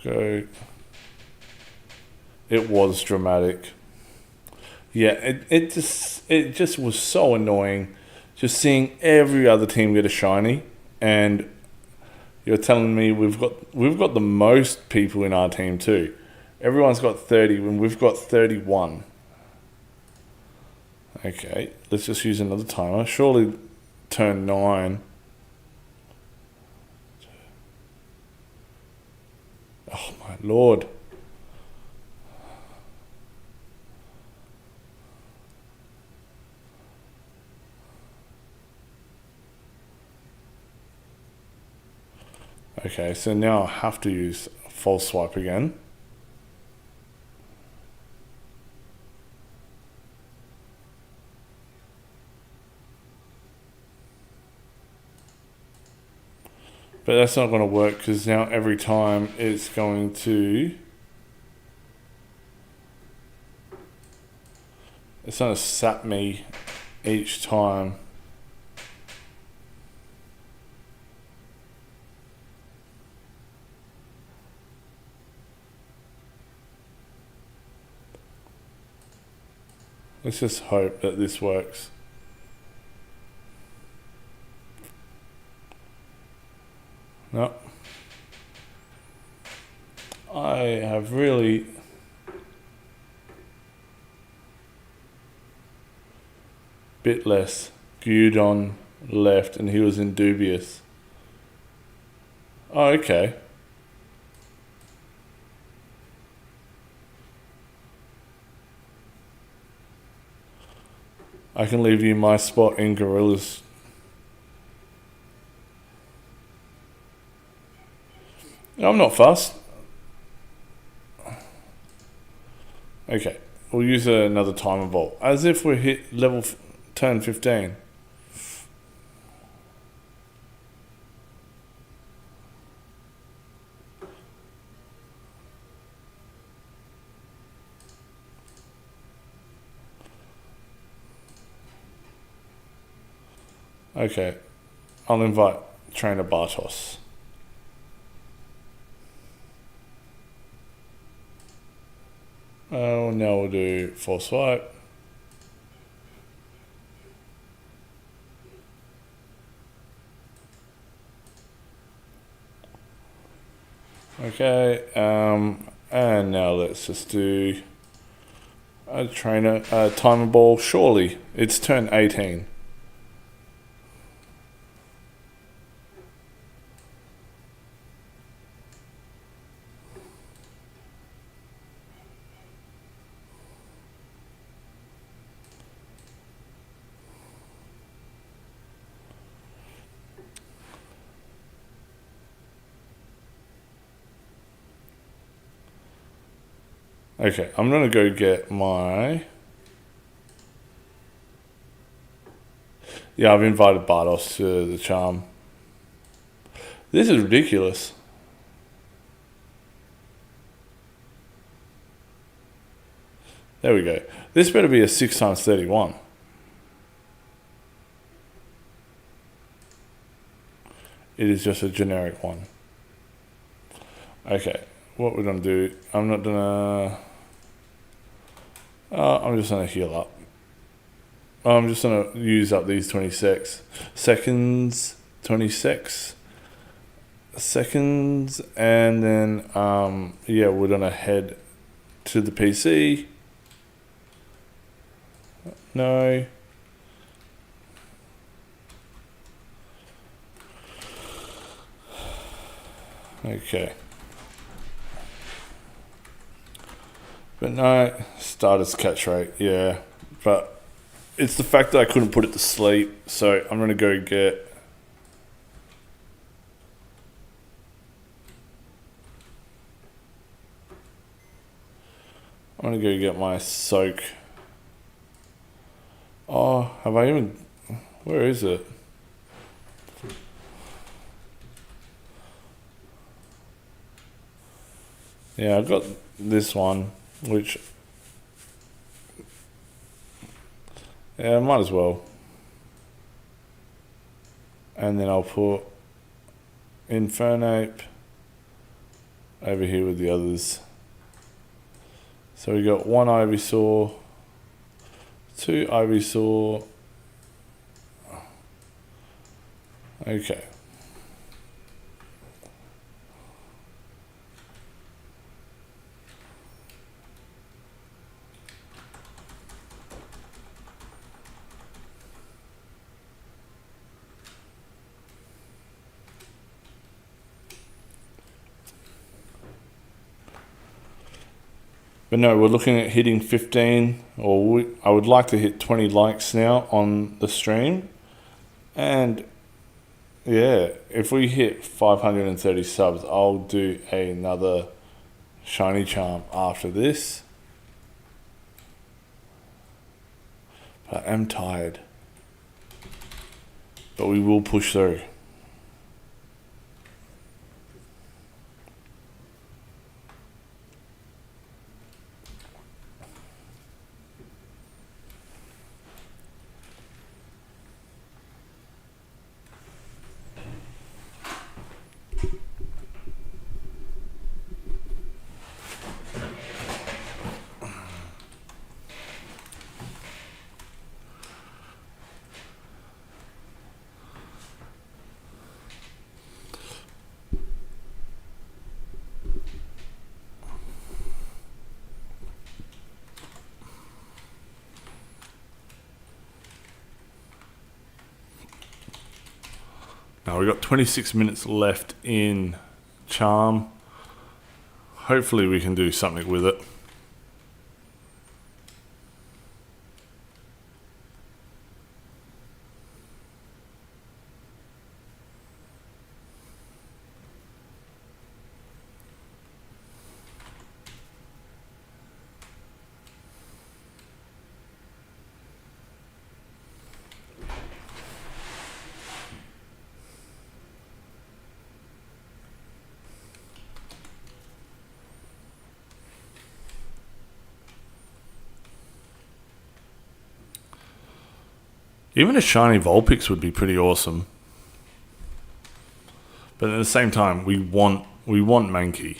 Go. It was dramatic. Yeah, it just was so annoying just seeing every other team get a shiny, and you're telling me we've got the most people in our team too. Everyone's got 30 when we've got 31. Okay, let's just use another timer. Surely turn 9. Oh my lord. Okay, so now I have to use false swipe again. But that's not going to work because now every time it's going to sap me each time. Let's just hope that this works. No. I have really bit less. Gyudon left and he was in Dubious. Oh, okay. I can leave you my spot in Gorillas. I'm not fussed. Okay, we'll use another timer bolt. As if we're hit level turn 15. Okay, I'll invite Trainer Bartos. Oh, now we'll do full swipe. Okay, and now let's just do a trainer timer ball. Surely it's turn 18. Okay, I'm gonna go get my... Yeah, I've invited Bartos to the charm. This is ridiculous. There we go. This better be a 6 times 31. It is just a generic one. Okay, what we're gonna do, I'm not gonna... I'm just gonna heal up. I'm just gonna use up these 26 seconds, 26 seconds, and then, yeah, we're gonna head to the PC. No. Okay. But no, starter's catch rate, yeah. But it's the fact that I couldn't put it to sleep, so I'm gonna go get... I'm gonna go get my soak. Oh, have I even... Where is it? Yeah, I've got this one, which... Yeah, might as well. And then I'll put Infernape over here with the others. So we got 1 Ivysaur, 2 Ivysaur. Okay. But no, we're looking at hitting 15, or I would like to hit 20 likes now on the stream. And yeah, if we hit 530 subs, I'll do another shiny charm after this. But I am tired. But we will push through. Now we've got 26 minutes left in Charm. Hopefully we can do something with it. Even a shiny Vulpix would be pretty awesome. But at the same time, we want Mankey.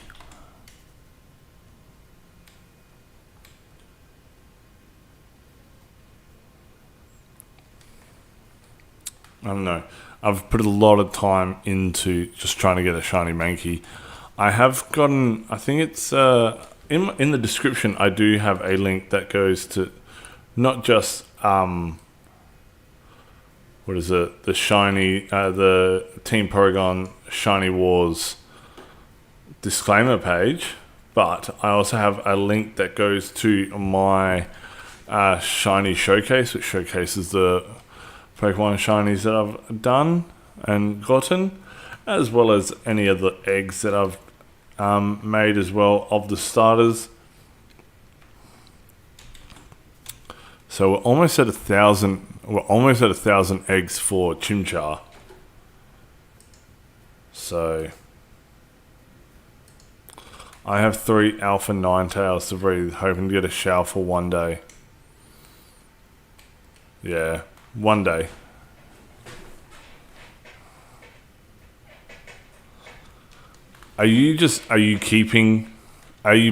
I don't know. I've put a lot of time into just trying to get a shiny Mankey. I have gotten, I think it's in the description, I do have a link that goes to not just what is it? The shiny, the Team Porygon Shiny Wars disclaimer page, but I also have a link that goes to my shiny showcase, which showcases the Pokemon shinies that I've done and gotten, as well as any of the eggs that I've made as well of the starters. So we're almost at 1,000. We're almost at 1,000 eggs for Chimchar. So I have 3 Alpha Ninetales to breed, hoping to get a shell for one day. Yeah, one day. Are you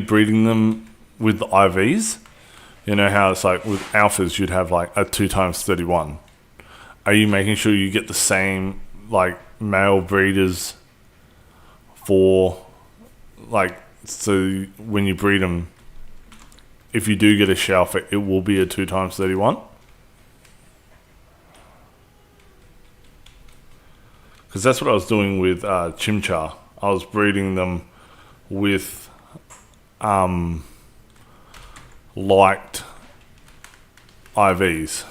breeding them with the IVs? You know how it's like with alphas you'd have like a 2x31. Are you making sure you get the same like male breeders for like, so when you breed them, if you do get a shelf, it will be a 2x31? Because that's what I was doing with Chimchar. I was breeding them with liked IVs.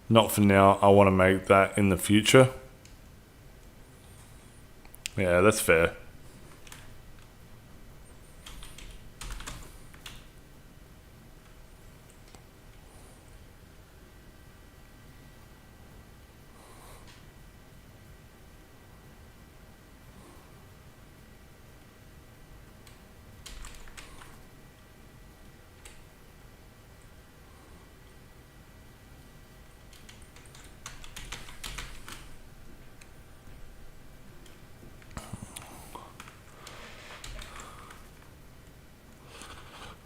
Not for now. I want to make that in the future. Yeah, that's fair.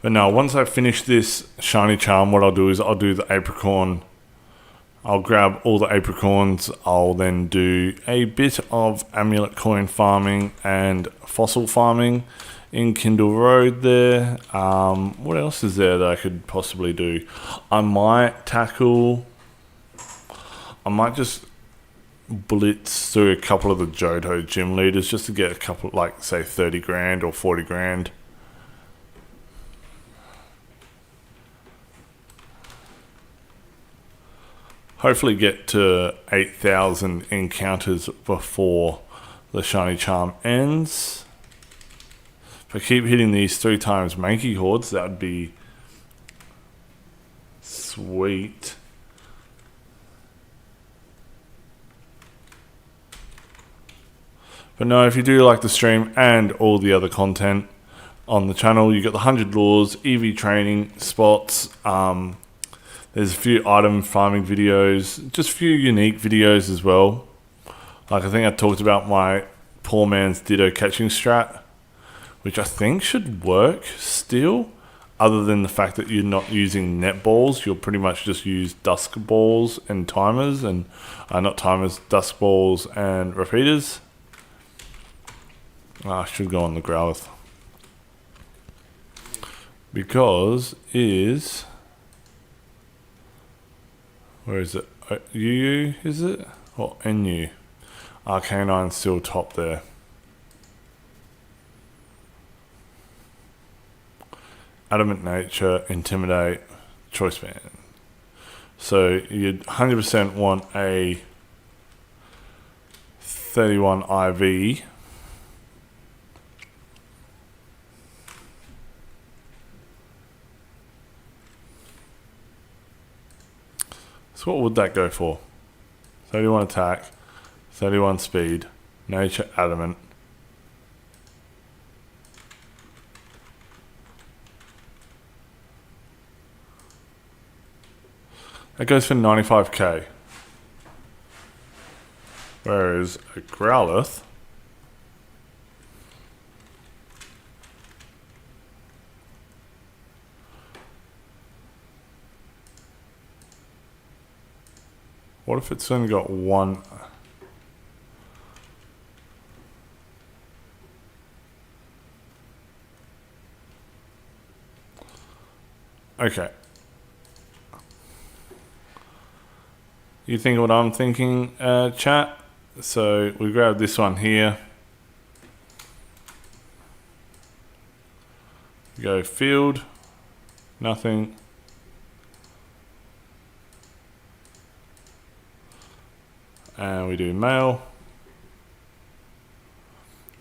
But now, once I finish this shiny charm, what I'll do is I'll do the apricorn. I'll grab all the apricorns. I'll then do a bit of amulet coin farming and fossil farming in Kindle Road there. What else is there that I could possibly do? I might just blitz through a couple of the Johto gym leaders just to get a couple, like say 30 grand or 40 grand. Hopefully get to 8,000 encounters before the shiny charm ends. If I keep hitting these 3 times Mankey hordes, that would be sweet. But no, if you do like the stream and all the other content on the channel, you got the 100 lures, EV training spots, there's a few item farming videos, just a few unique videos as well. Like I think I talked about my poor man's Ditto catching strat, which I think should work still, other than the fact that you're not using net balls. You'll pretty much just use dusk balls and timers, and not timers, dusk balls and repeaters. I should go on the Growlithe. Because is... Where is it? UU, is it? Or NU? Arcanine's still top there. Adamant Nature, Intimidate, Choice Band. So you'd 100% want a 31 IV. So what would that go for? 31 attack, 31 speed, nature adamant. That goes for 95k. Whereas a Growlithe what if it's only got one? Okay. You think what I'm thinking, chat? So we grab this one here. Go field. Nothing. And we do mail.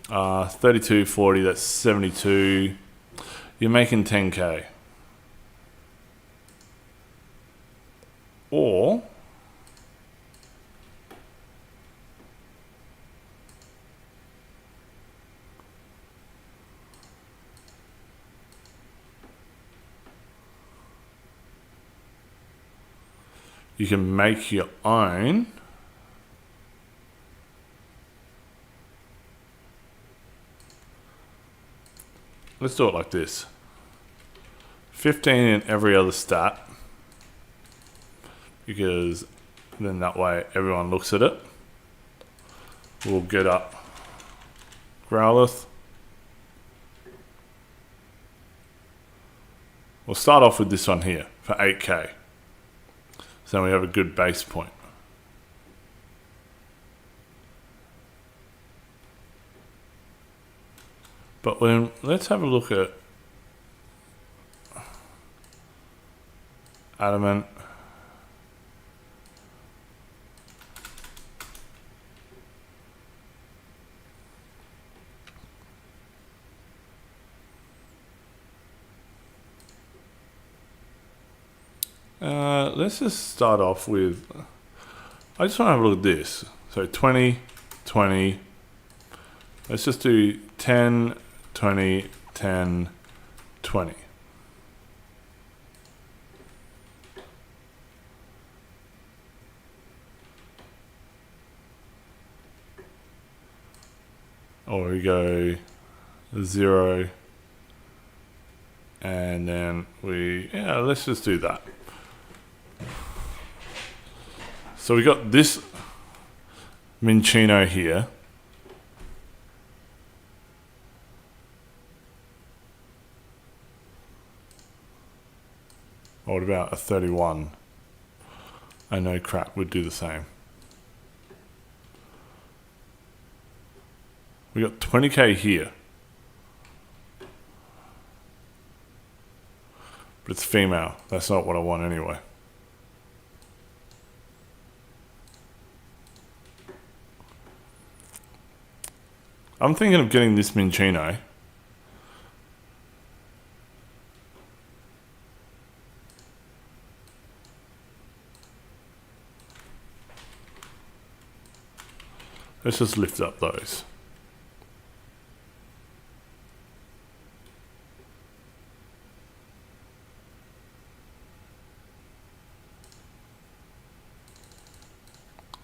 32, 40, that's 72. You're making 10k. Or you can make your own. Let's do it like this. 15 in every other stat. Because then that way everyone looks at it. We'll get up Growlithe. We'll start off with this one here for 8k. So we have a good base point. But then let's have a look at Adamant. Let's just start off with, I just want to have a look at this. So 20, 20. Let's just do 10, 20, 10, 20. Or we go 0. And then let's just do that. So we got this Minccino here. What about a 31? I know crap would do the same. We got 20k here. But it's female. That's not what I want anyway. I'm thinking of getting this Minccino. Let's just lift up those.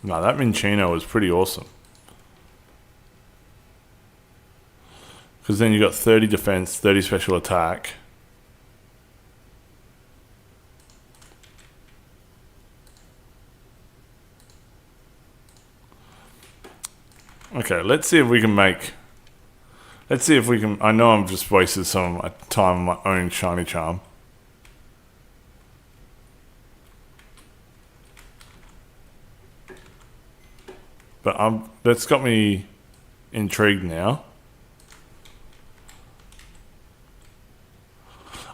No, that Minccino was pretty awesome. Because then you got 30 defense, 30 special attack. Okay, let's see if we can make... Let's see if we can... I know I've just wasted some of my time on my own shiny charm. But that's got me intrigued now.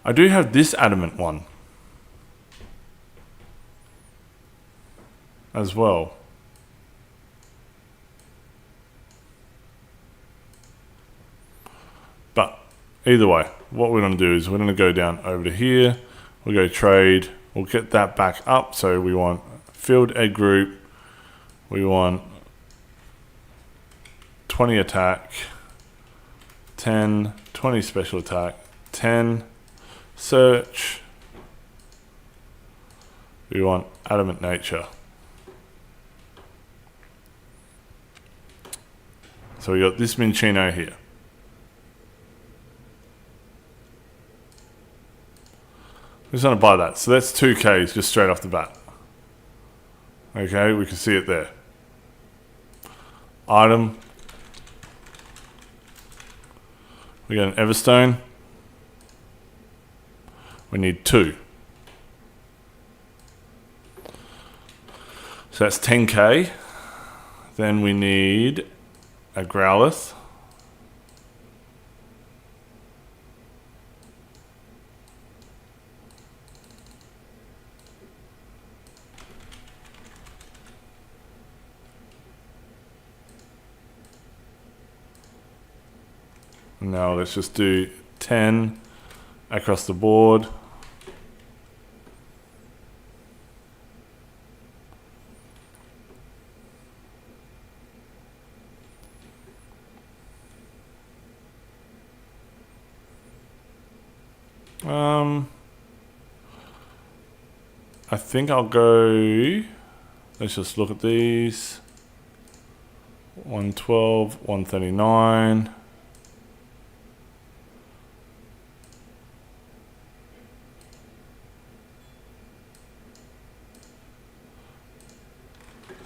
I do have this adamant one as well. But either way, what we're going to do is we're going to go down over to here. We'll go trade. We'll get that back up. So we want field egg group. We want 20 attack, 10, 20 special attack, 10 search. We want adamant nature. So we got this Minccino here. I'm just going to buy that. So that's 2k just straight off the bat. Okay, we can see it there. Item. We got an Everstone. We need 2. So that's 10k. Then we need a Growlithe. Now let's just do 10 across the board. I think I'll go, let's just look at these. 112, 139.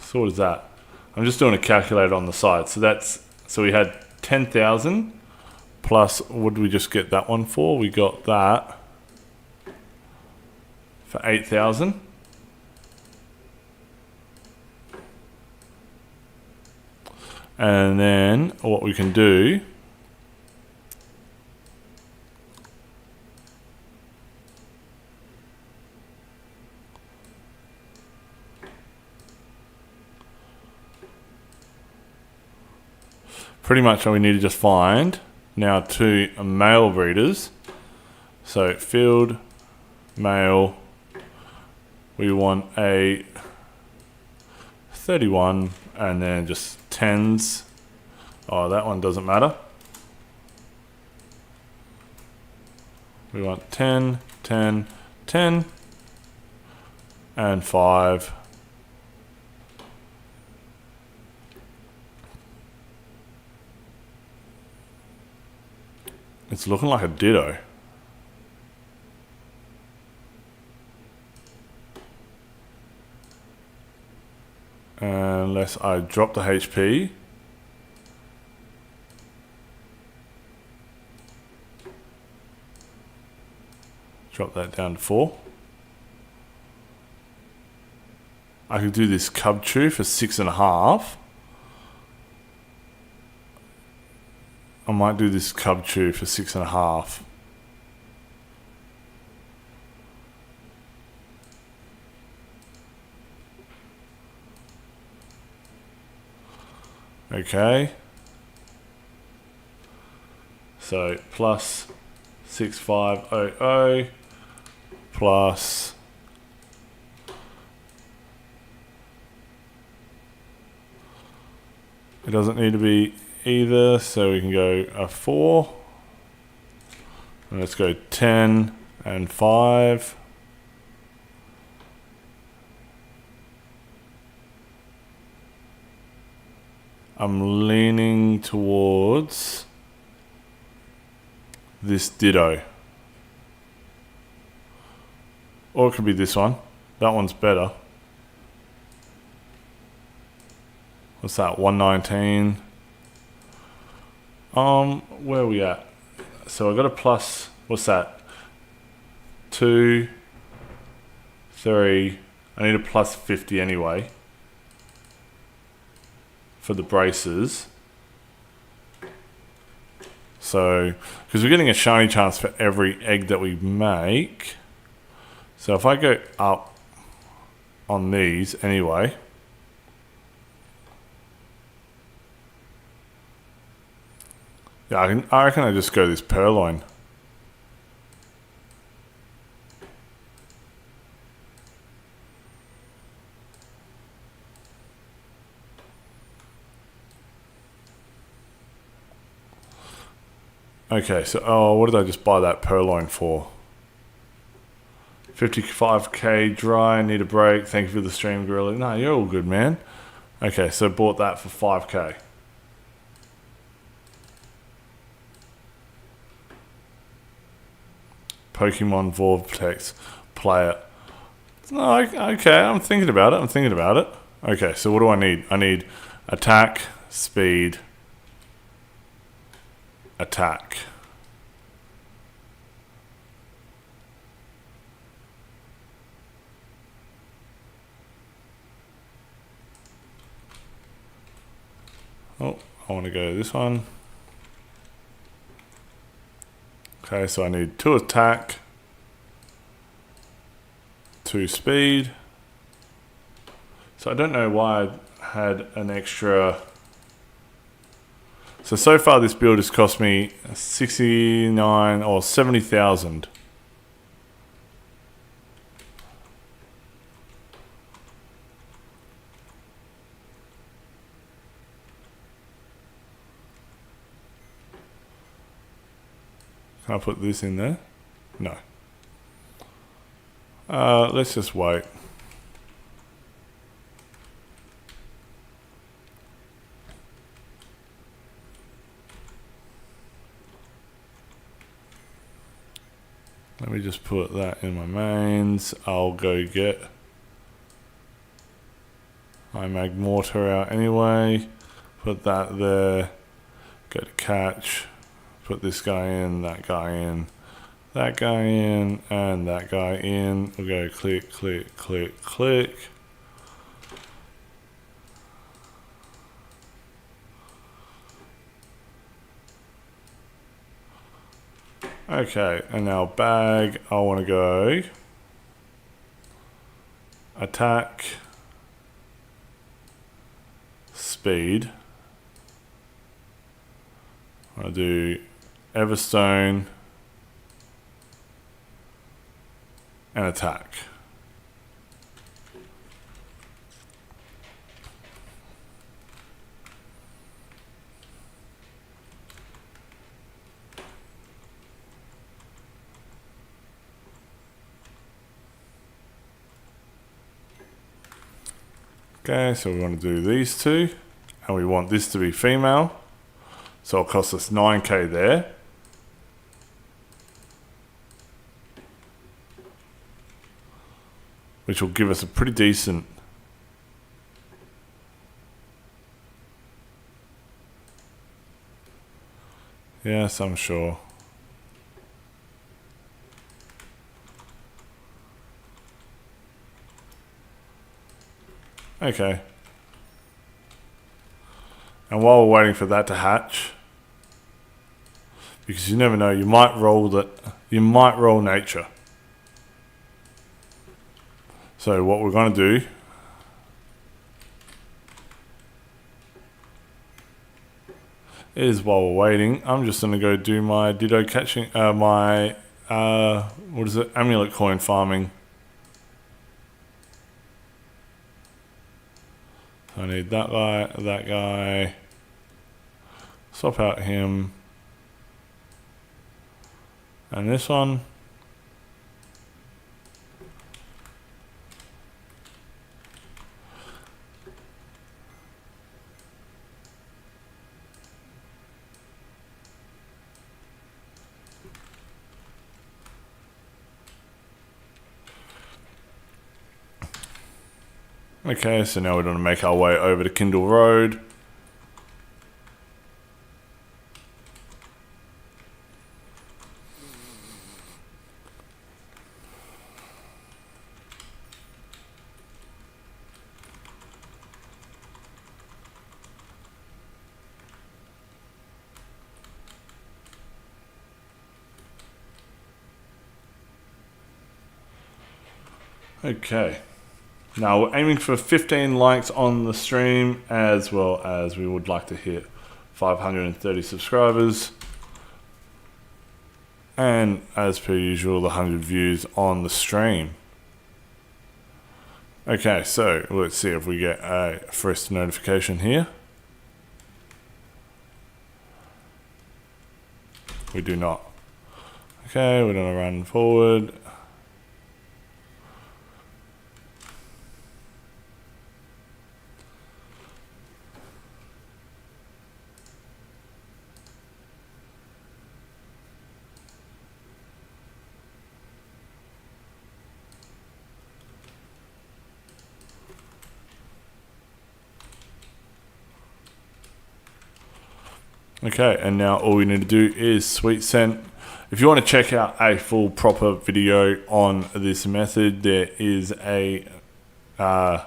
So what is that? I'm just doing a calculator on the side. So we had 10,000 plus, what did we just get that one for? We got that for 8,000. And then what we can do pretty much we need to just find now 2 male breeders. So field male, we want a 31 and then just 10s. Oh, that one doesn't matter. We want 10, 10, 10 and 5. It's looking like a ditto. Unless I drop the HP. Drop that down to 4. I could do this cub chew for 6.5. I might do this cub chew for 6.5. Okay. So plus 6500 plus it doesn't need to be either, so we can go a 4. And let's go 10 and 5. I'm leaning towards this ditto. Or it could be this one. That one's better. What's that? 119. Where are we at? So I got a plus, what's that? 2, 3. I need a plus 50 anyway. For the braces. So, because we're getting a shiny chance for every egg that we make. So if I go up on these anyway. Yeah, I reckon I just go this purloin. Okay, so, oh, what did I just buy that purloin for? 55k dry, need a break, thank you for the stream, Gorilla. No, you're all good, man. Okay, so bought that for 5k. Pokemon Vortex, play it. No, okay, I'm thinking about it. Okay, so what do I need? I need attack, speed, attack. Oh, I want to go this one. Okay, so I need 2 attack, 2 speed. So I don't know why I had an extra. So far this build has cost me 69 or 70,000. Can I put this in there? No. Let's just wait. Let me just put that in my mains. I'll go get my Magmortar out anyway. Put that there. Go to catch. Put this guy in, that guy in, that guy in, and that guy in. We'll go click, click, click, click. Okay, and now bag, I want to go attack, speed. I'll do Everstone and attack. Okay, so we want to do these two, and we want this to be female, so it'll cost us 9k there. Which will give us a pretty decent yes, I'm sure. Okay. And while we're waiting for that to hatch, because you never know, you might roll nature. So what we're going to do is, while we're waiting, I'm just going to go do my Ditto catching, what is it, amulet coin farming. I need that guy, swap out him, and this one. Okay, so now we're going to make our way over to Kindle Road. Okay. Now we're aiming for 15 likes on the stream, as well as we would like to hit 530 subscribers. And as per usual, the 100 views on the stream. Okay, so let's see if we get a first notification here. We do not. Okay, we're gonna run forward. Okay, and now all we need to do is sweet scent. If you want to check out a full proper video on this method, there is a, I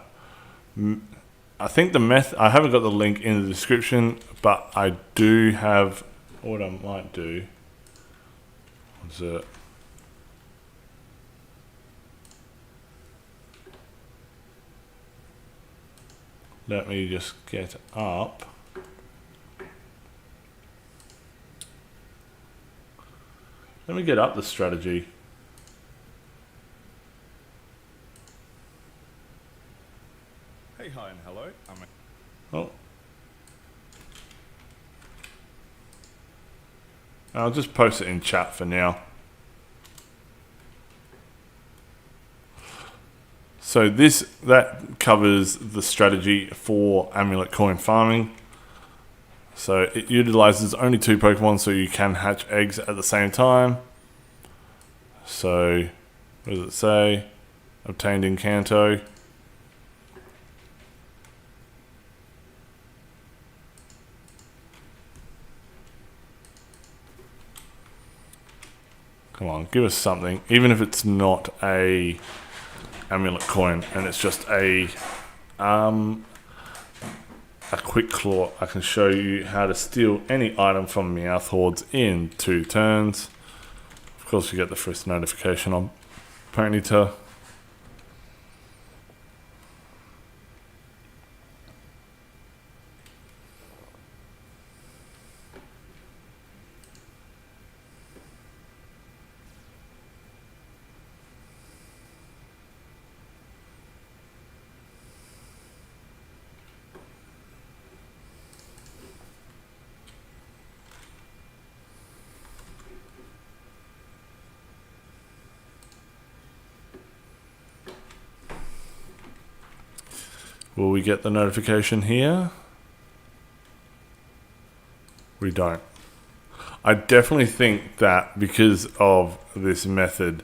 think the method, I haven't got the link in the description, but I do have, what I might do, what's it? Let me just get up. Let me get up the strategy. Hey, hi, and hello. Oh. I'll just post it in chat for now. So that covers the strategy for amulet coin farming. So it utilizes only 2 Pokemon, so you can hatch eggs at the same time. So, what does it say? Obtained in Kanto. Come on, give us something. Even if it's not a amulet coin and it's just a quick claw, I can show you how to steal any item from Meowth hordes in 2 turns. Of course, you get the first notification on Ponyta. Will we get the notification here? We don't. I definitely think that because of this method,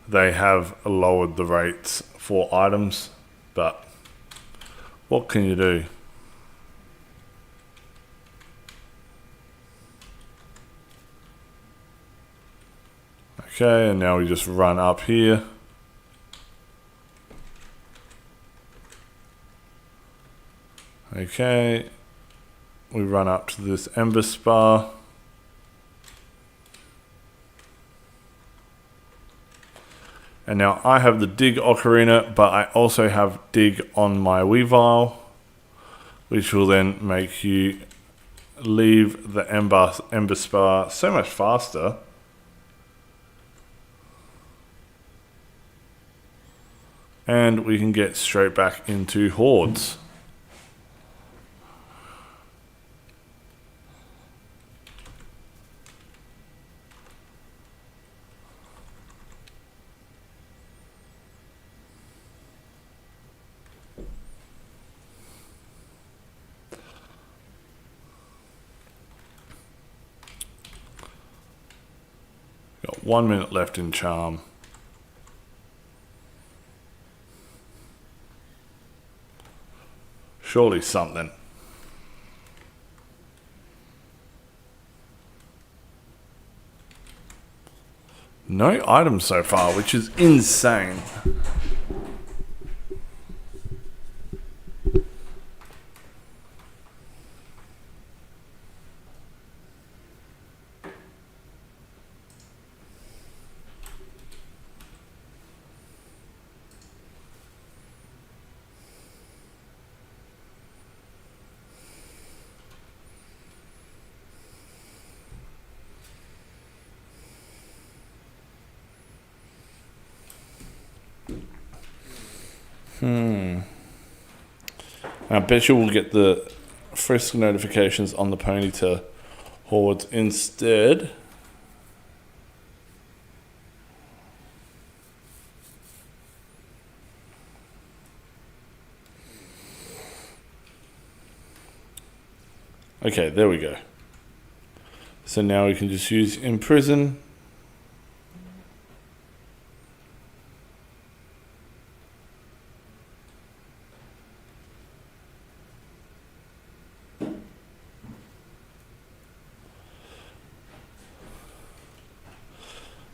they have lowered the rates for items, but what can you do? Okay, and now we just run up here. Okay, we run up to this Ember Spa. And now I have the Dig Ocarina, but I also have Dig on my Weavile, which will then make you leave the Ember Spa so much faster. And we can get straight back into hordes. Got 1 minute left in Charm. Surely something. No items so far, which is insane. I bet you will get the frisk notifications on the Ponyta hordes instead. Okay, there we go. So now we can just use Imprison.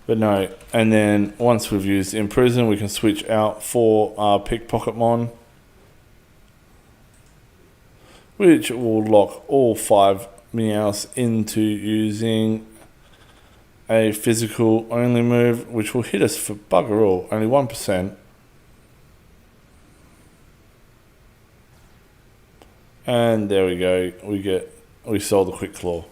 But no, and then once we've used Imprison, we can switch out for our Pickpocketmon, which will lock all 5 Meows into using a physical only move, which will hit us for bugger all, only 1%. And there we go, we sold the Quick Claw.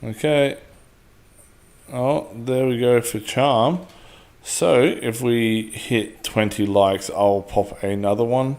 Okay, oh, there we go for Charm. So if we hit 20 likes, I'll pop another one.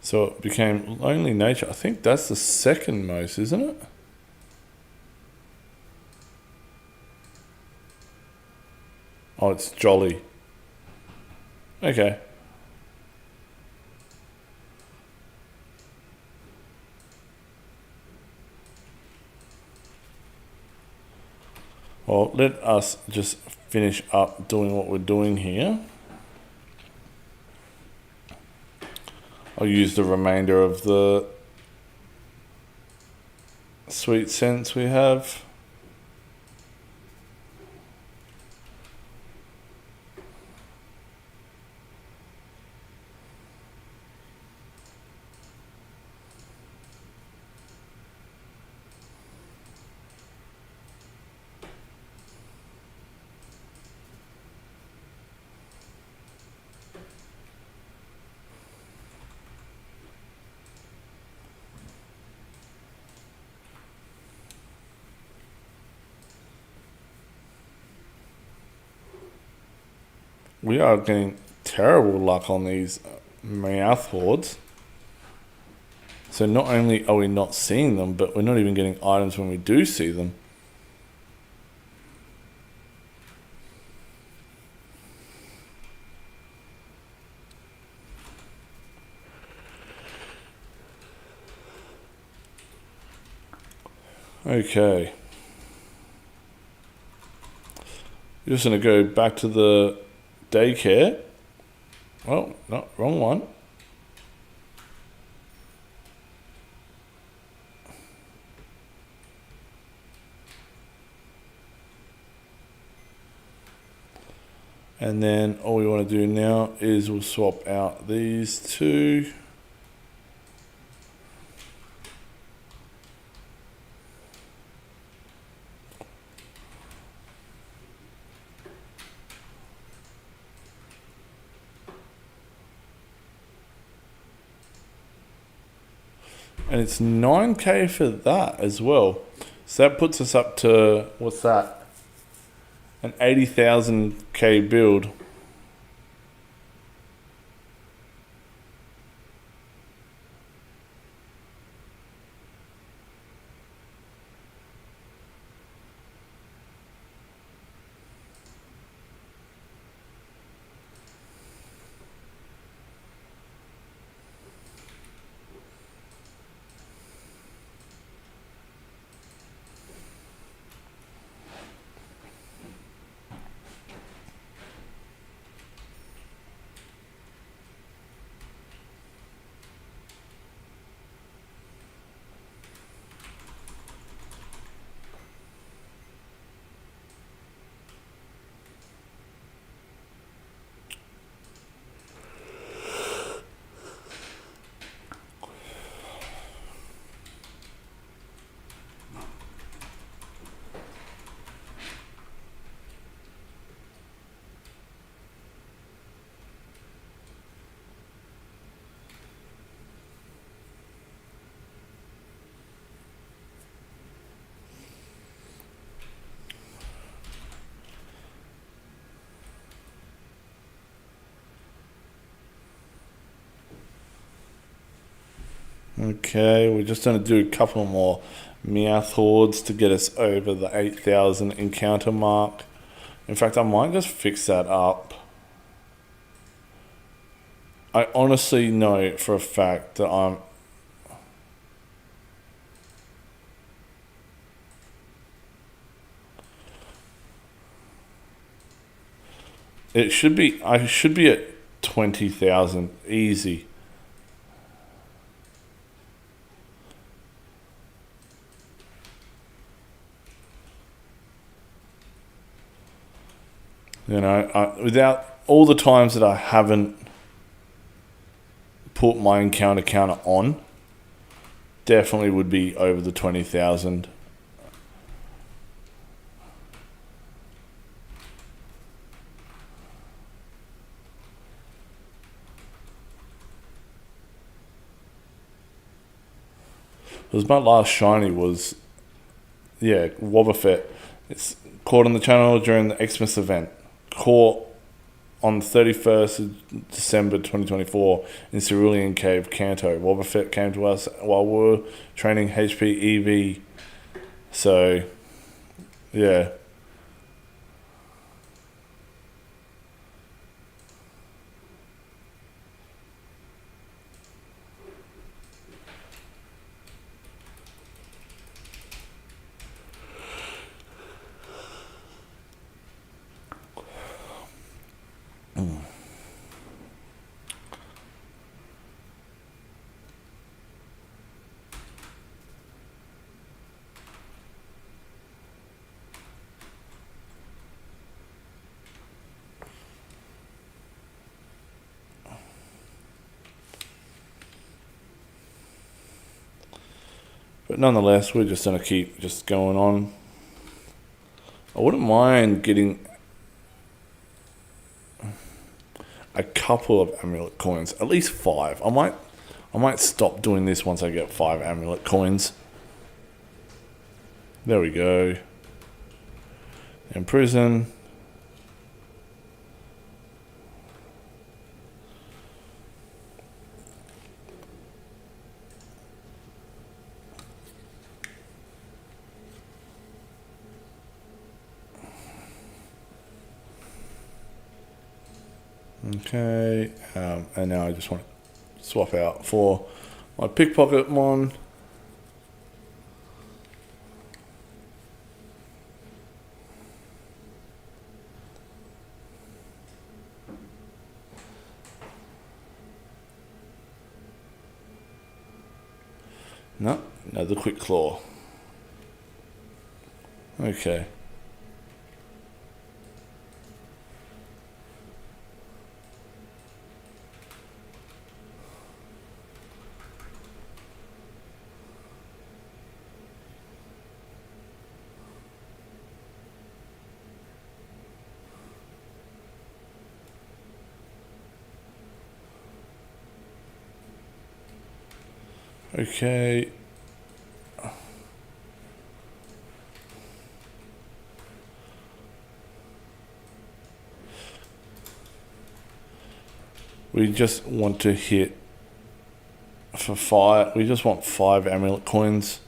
So it became Lonely Nature. I think that's the second most, isn't it? Oh, it's Jolly. Okay. Well, let us just finish up doing what we're doing here. I'll use the remainder of the sweet scents we have. We are getting terrible luck on these Meowth hordes. So not only are we not seeing them, but we're not even getting items when we do see them. Okay. Just going to go back to the daycare. Oh, no, wrong one. And then all we want to do now is we'll swap out these two. And it's 9k for that as well. So that puts us up to, what's that? An 80,000k build. Okay, we're just going to do a couple more Meowth hordes to get us over the 8,000 encounter mark. In fact, I might just fix that up. I honestly know for a fact that I should be at 20,000 easy. You know, without all the times that I haven't put my encounter counter on, definitely would be over the 20,000. Because my last shiny was, yeah, Wobbuffet. It's caught on the channel during the Xmas event. Caught on 31st of December 2024 in Cerulean Cave, Kanto. Wobbuffet came to us while we were training HP EV. So, yeah. But nonetheless, we're just going to keep just going on. I wouldn't mind getting a couple of amulet coins, at least 5. I might stop doing this once I get 5 amulet coins. There we go. In prison. Okay, and now I just want to swap out for my pickpocket mon. No, another quick claw. Okay. Okay. We just want to hit for 5. We just want 5 amulet coins.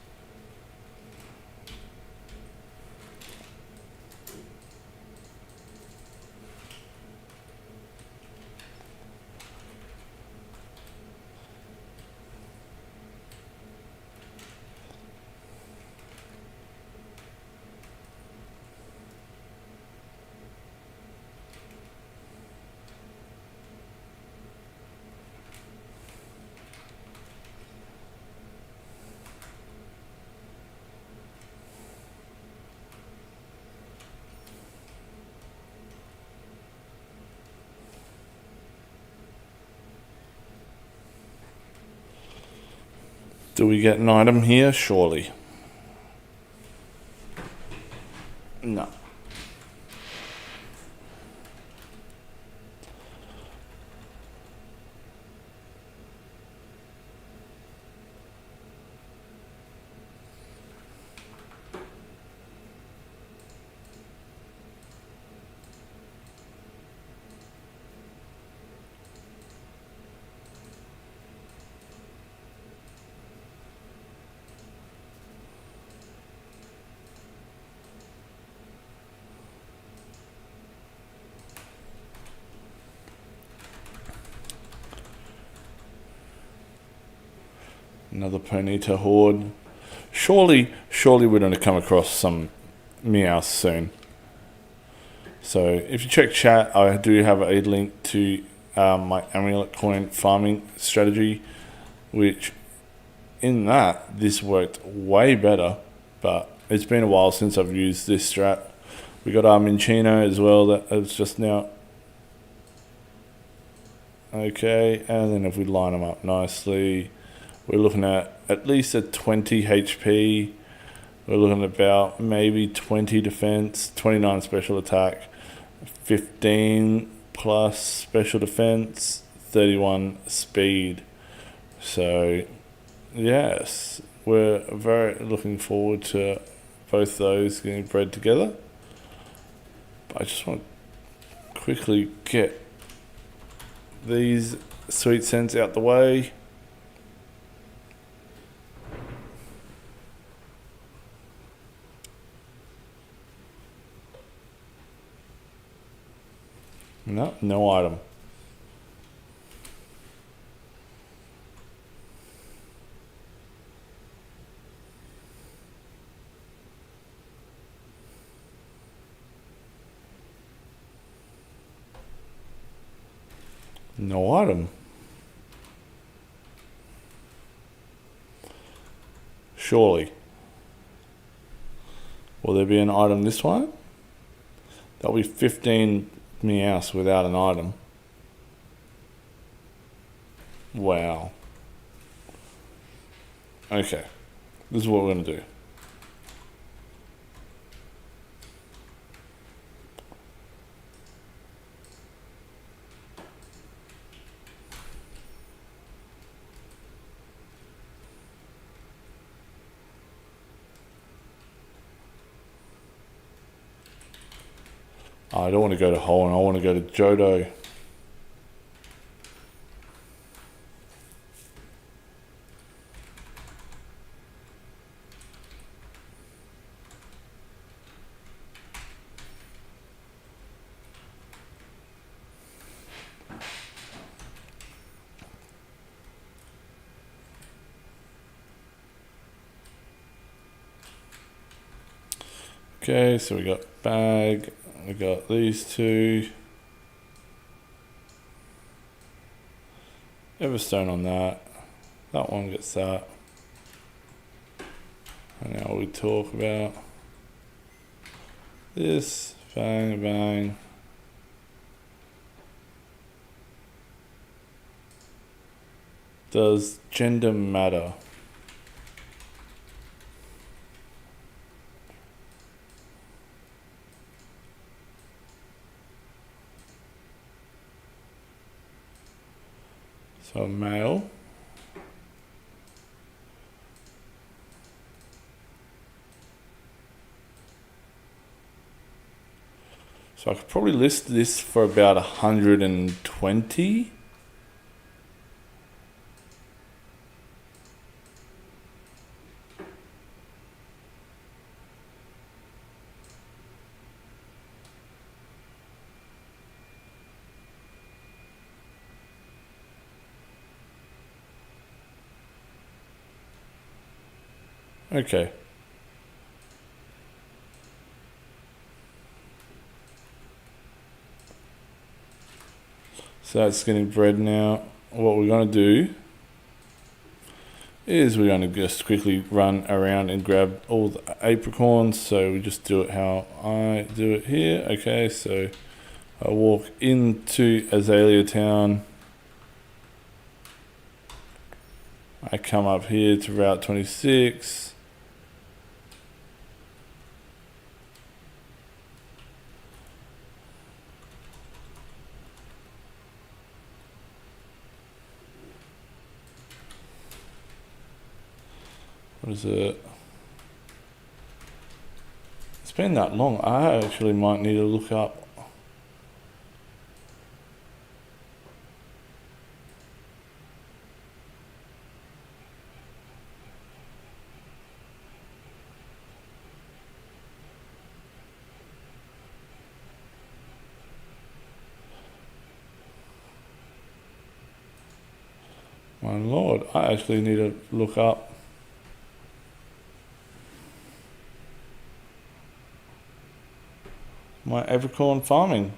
Do we get an item here? Surely. No. Another Ponyta horde. Surely we're going to come across some Meowths soon. So if you check chat, I do have a link to my amulet coin farming strategy, which in that this worked way better, but it's been a while since I've used this strat. We got our Minchino as well, that is just now. Okay, and then if we line them up nicely, we're looking at least a 20 HP. We're looking at about maybe 20 defense, 29 special attack, 15 plus special defense, 31 speed. So, yes, we're very looking forward to both those getting bred together. But I just want to quickly get these sweet scents out the way. No, no item. No item. Surely. Will there be an item this time? That'll be 15 meows without an item. Wow. Okay. This is what we're going to do. I don't want to go to Holland, I want to go to Johto. Okay, so we got bag, we got these two. Everstone on that. That one gets that. And now we talk about this. Bang, bang. Does gender matter? So male. So I could probably list this for about 120. Okay. So that's getting bred now. What we're going to do is we're going to just quickly run around and grab all the apricorns. So we just do it how I do it here. Okay, so I walk into Azalea Town. I come up here to Route 26. What is it? It's been that long. I actually might need to look up. My lord, I actually need to look up. My apricorn farming.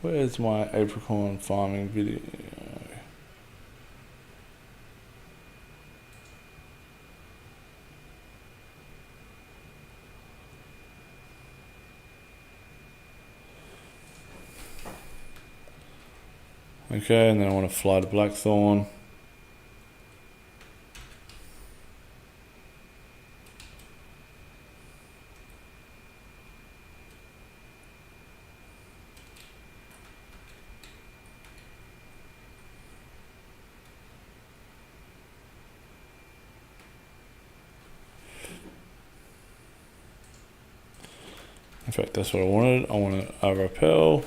Where's my apricorn farming video? Okay, and then I want to fly to Blackthorn. In fact, that's what I wanted. I wanted a repel.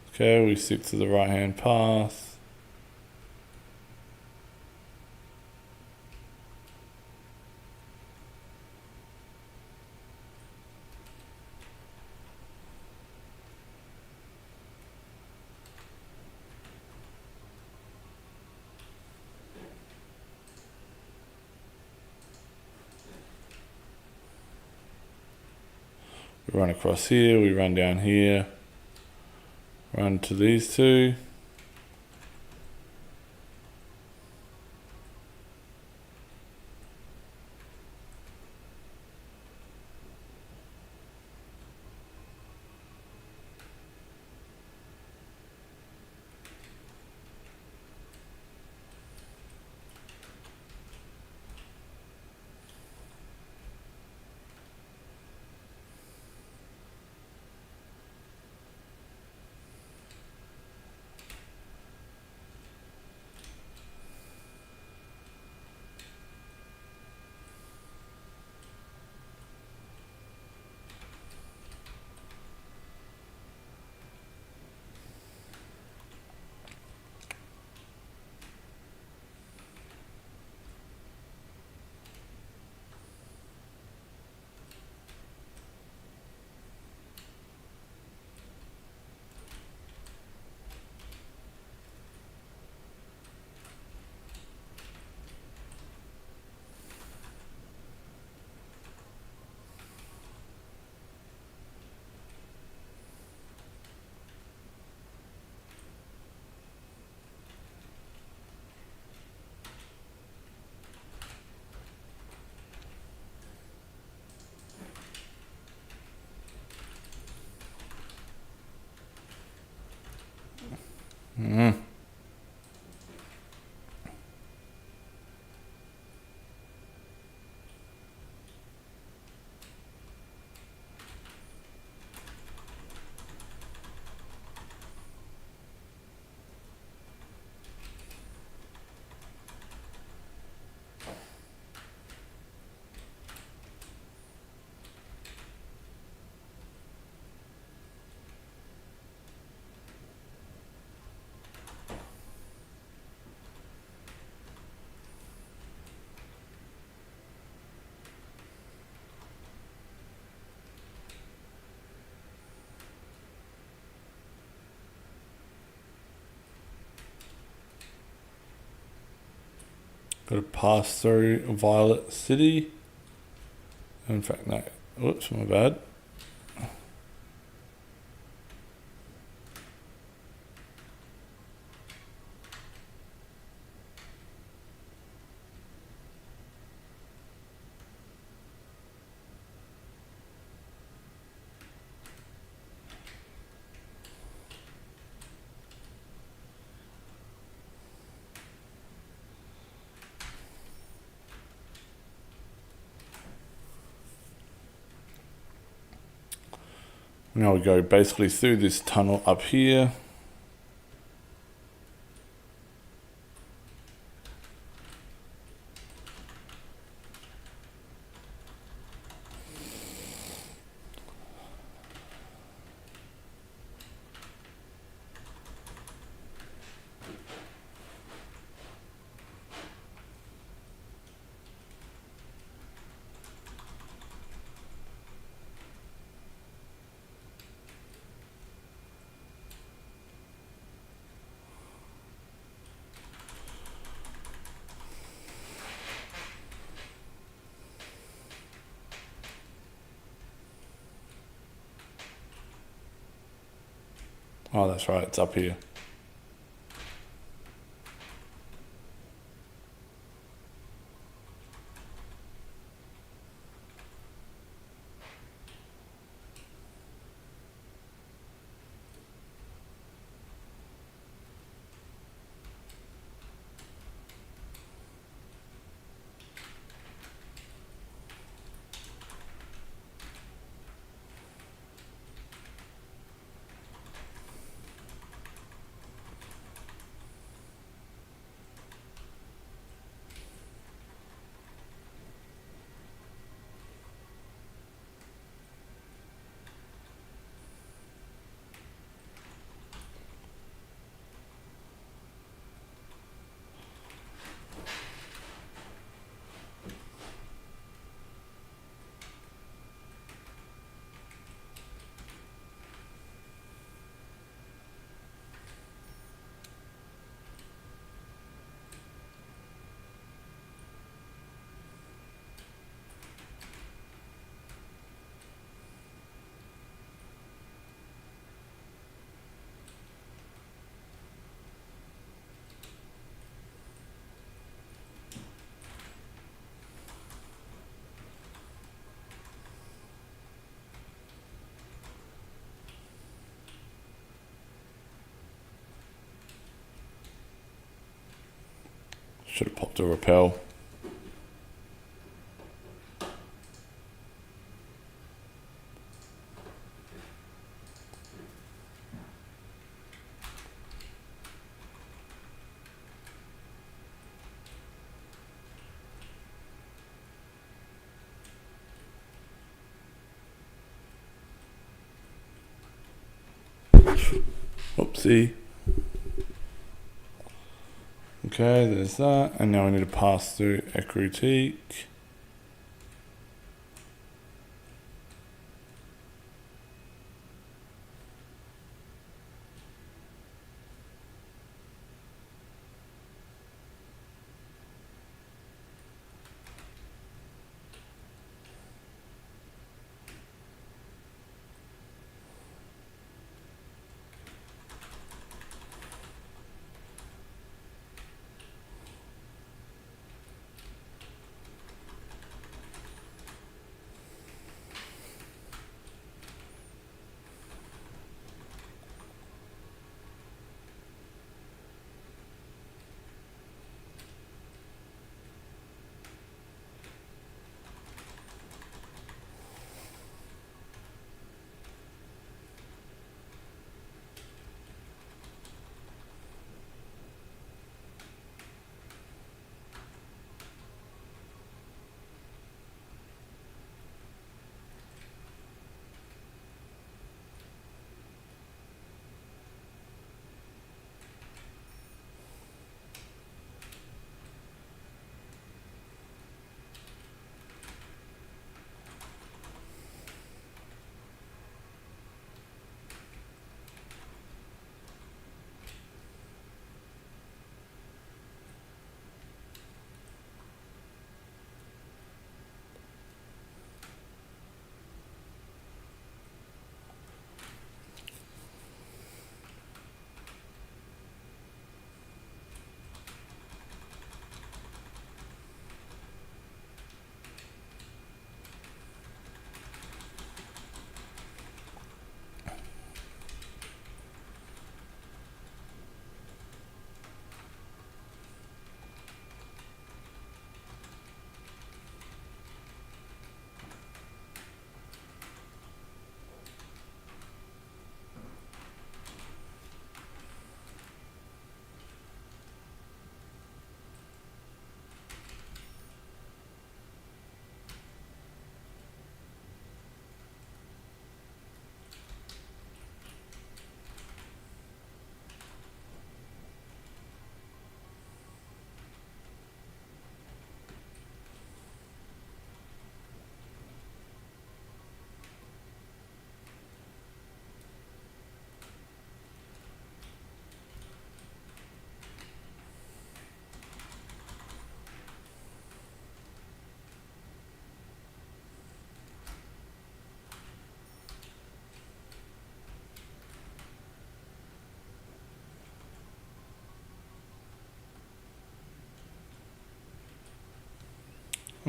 Okay, we stick to the right hand path. We run across here, we run down here, run to these two. Got to pass through Violet City. In fact, no. Whoops, my bad. Now we go basically through this tunnel up here. Oh, that's right, it's up here. Should have popped a repel. Oopsie. Okay, there's that. And now we need to pass through Ecruteak.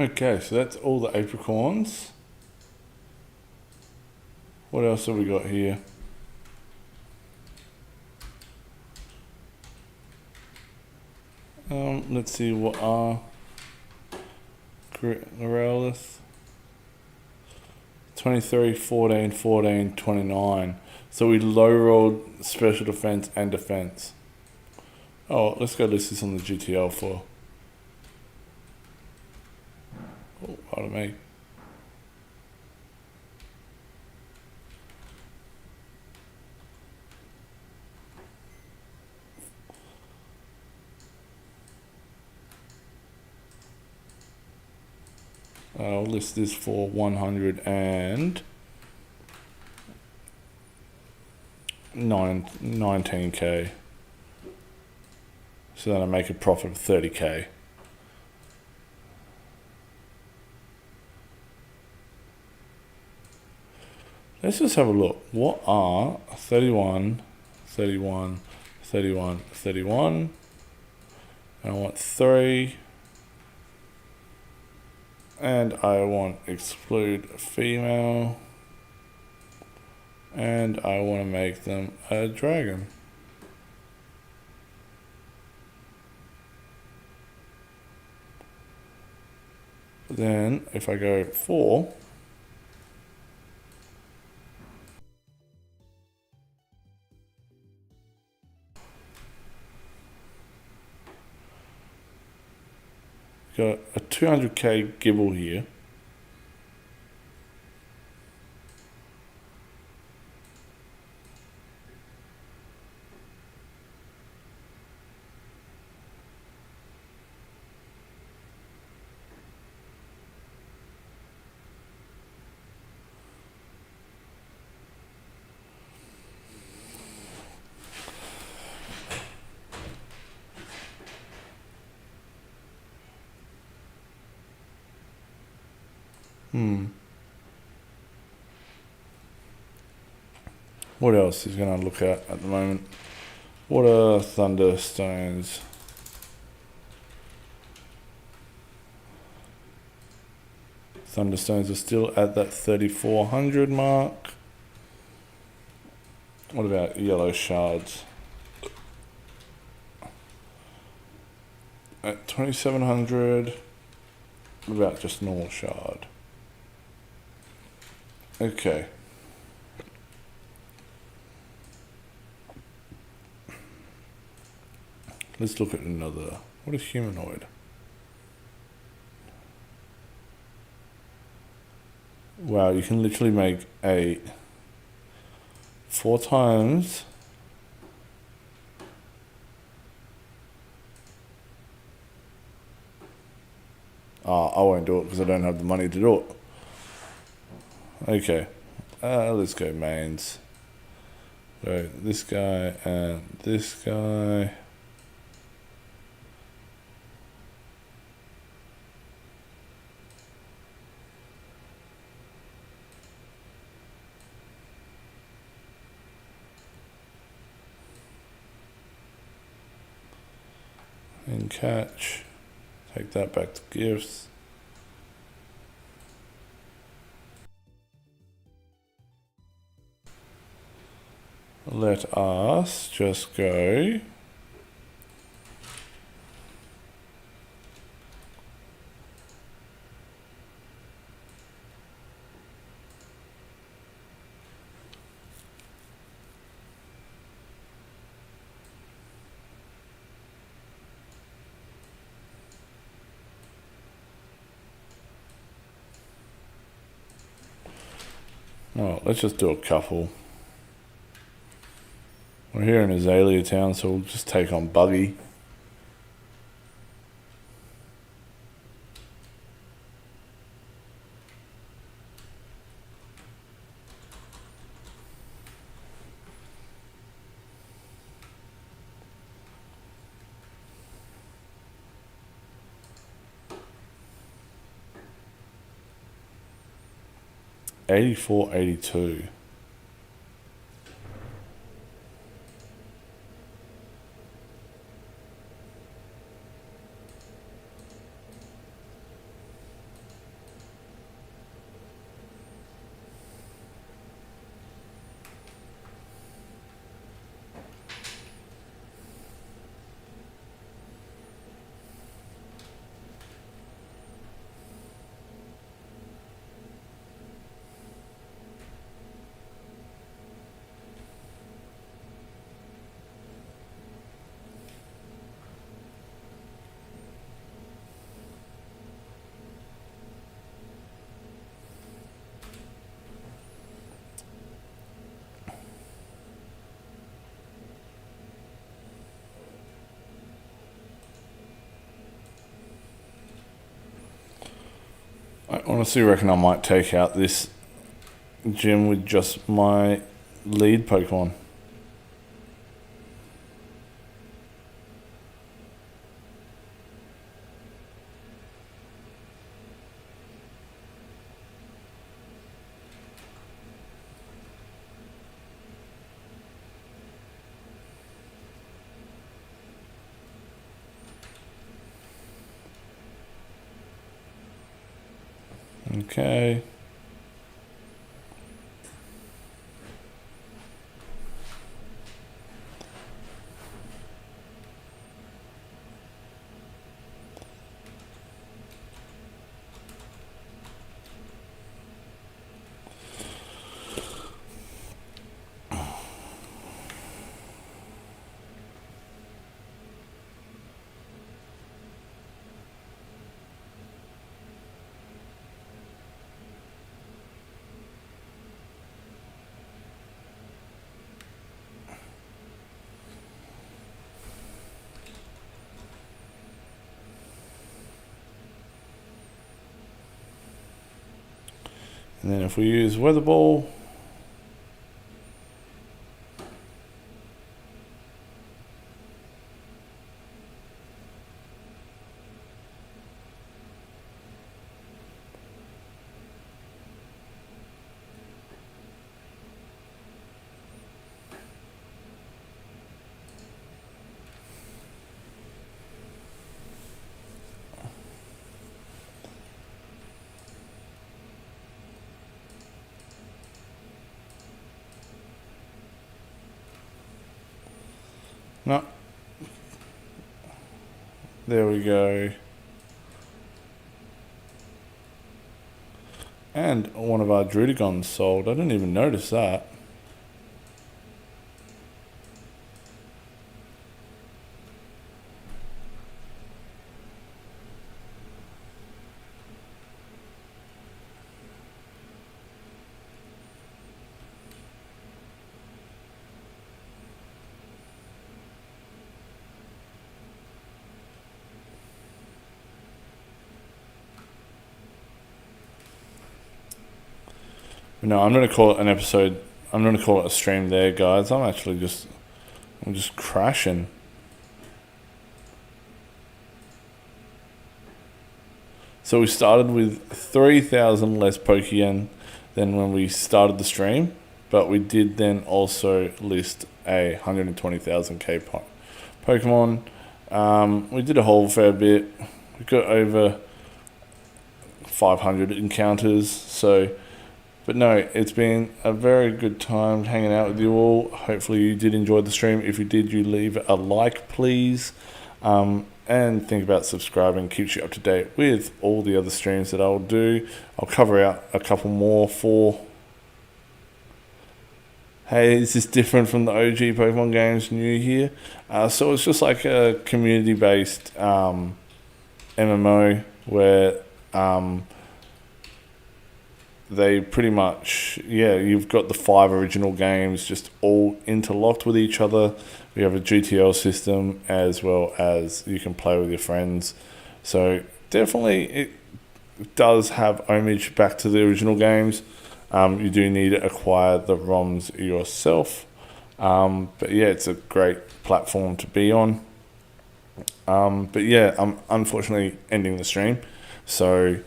Okay, so that's all the apricorns. What else have we got here? Let's see what are Morales. 23, 14, 14, 29. So we low rolled special defense and defense. Oh, let's go list this on the GTL for. Oh, pardon me. I'll list this for 19k. So then I make a profit of 30k. Let's just have a look. What are 31, 31, 31, 31? And I want 3. And I want exclude female. And I want to make them a dragon. Then if I go 4, got a 200k Gibble here. What else is going to look at the moment? What are Thunderstones? Thunderstones are still at that 3,400 mark. What about yellow shards? At 2,700. What about just normal shard? Okay. Let's look at another. What is humanoid? Wow, you can literally make a 4 times. I won't do it because I don't have the money to do it. Okay, let's go mains. So this guy and this guy. And catch. Take that back to gifts. Let us just go. Oh, let's just do a couple. We're here in Azalea Town, so we'll just take on Buggy. $84, $82. I honestly reckon I might take out this gym with just my lead Pokemon. Okay. And then if we use Weather Ball, no. There we go. And one of our Porygons sold. I didn't even notice that. No, I'm going to call it an episode. I'm going to call it a stream there, guys. I'm just crashing. So we started with 3,000 less Pokémon than when we started the stream, but we did then also list a 120,000k Pokemon. We did a whole fair bit. We got over 500 encounters, so... But no, it's been a very good time hanging out with you all. Hopefully you did enjoy the stream. If you did, you leave a like, please. And think about subscribing. Keeps you up to date with all the other streams that I'll do. I'll cover out a couple more for... Hey, is this different from the OG Pokemon games new here? So it's just like a community-based MMO where... they pretty much, you've got the 5 original games just all interlocked with each other. We have a GTL system as well as you can play with your friends. So definitely it does have homage back to the original games. You do need to acquire the ROMs yourself. But yeah, it's a great platform to be on. But yeah, I'm unfortunately ending the stream. So...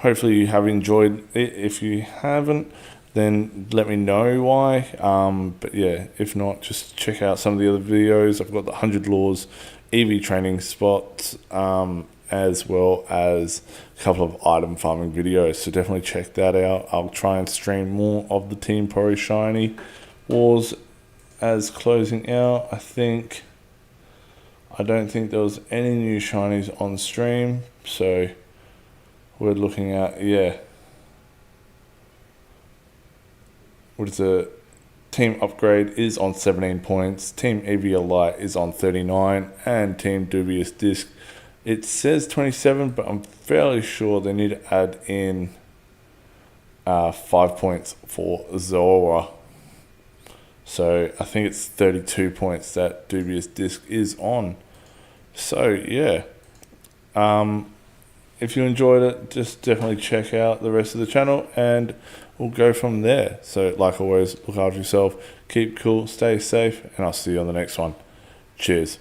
hopefully you have enjoyed it. If you haven't, then let me know why. But yeah, if not, just check out some of the other videos. I've got the 100 Laws EV training spots, as well as a couple of item farming videos. So definitely check that out. I'll try and stream more of the Team Pory Shiny Wars as closing out. I don't think there was any new shinies on stream, so... we're looking at, what is it? Team Upgrade is on 17 points. Team Eviolite is on 39. And Team Dubious Disc, it says 27, but I'm fairly sure they need to add in 5 points for Zora. So I think it's 32 points that Dubious Disc is on. So, yeah. If you enjoyed it, just definitely check out the rest of the channel and we'll go from there. So like always, look after yourself, keep cool, stay safe, and I'll see you on the next one. Cheers.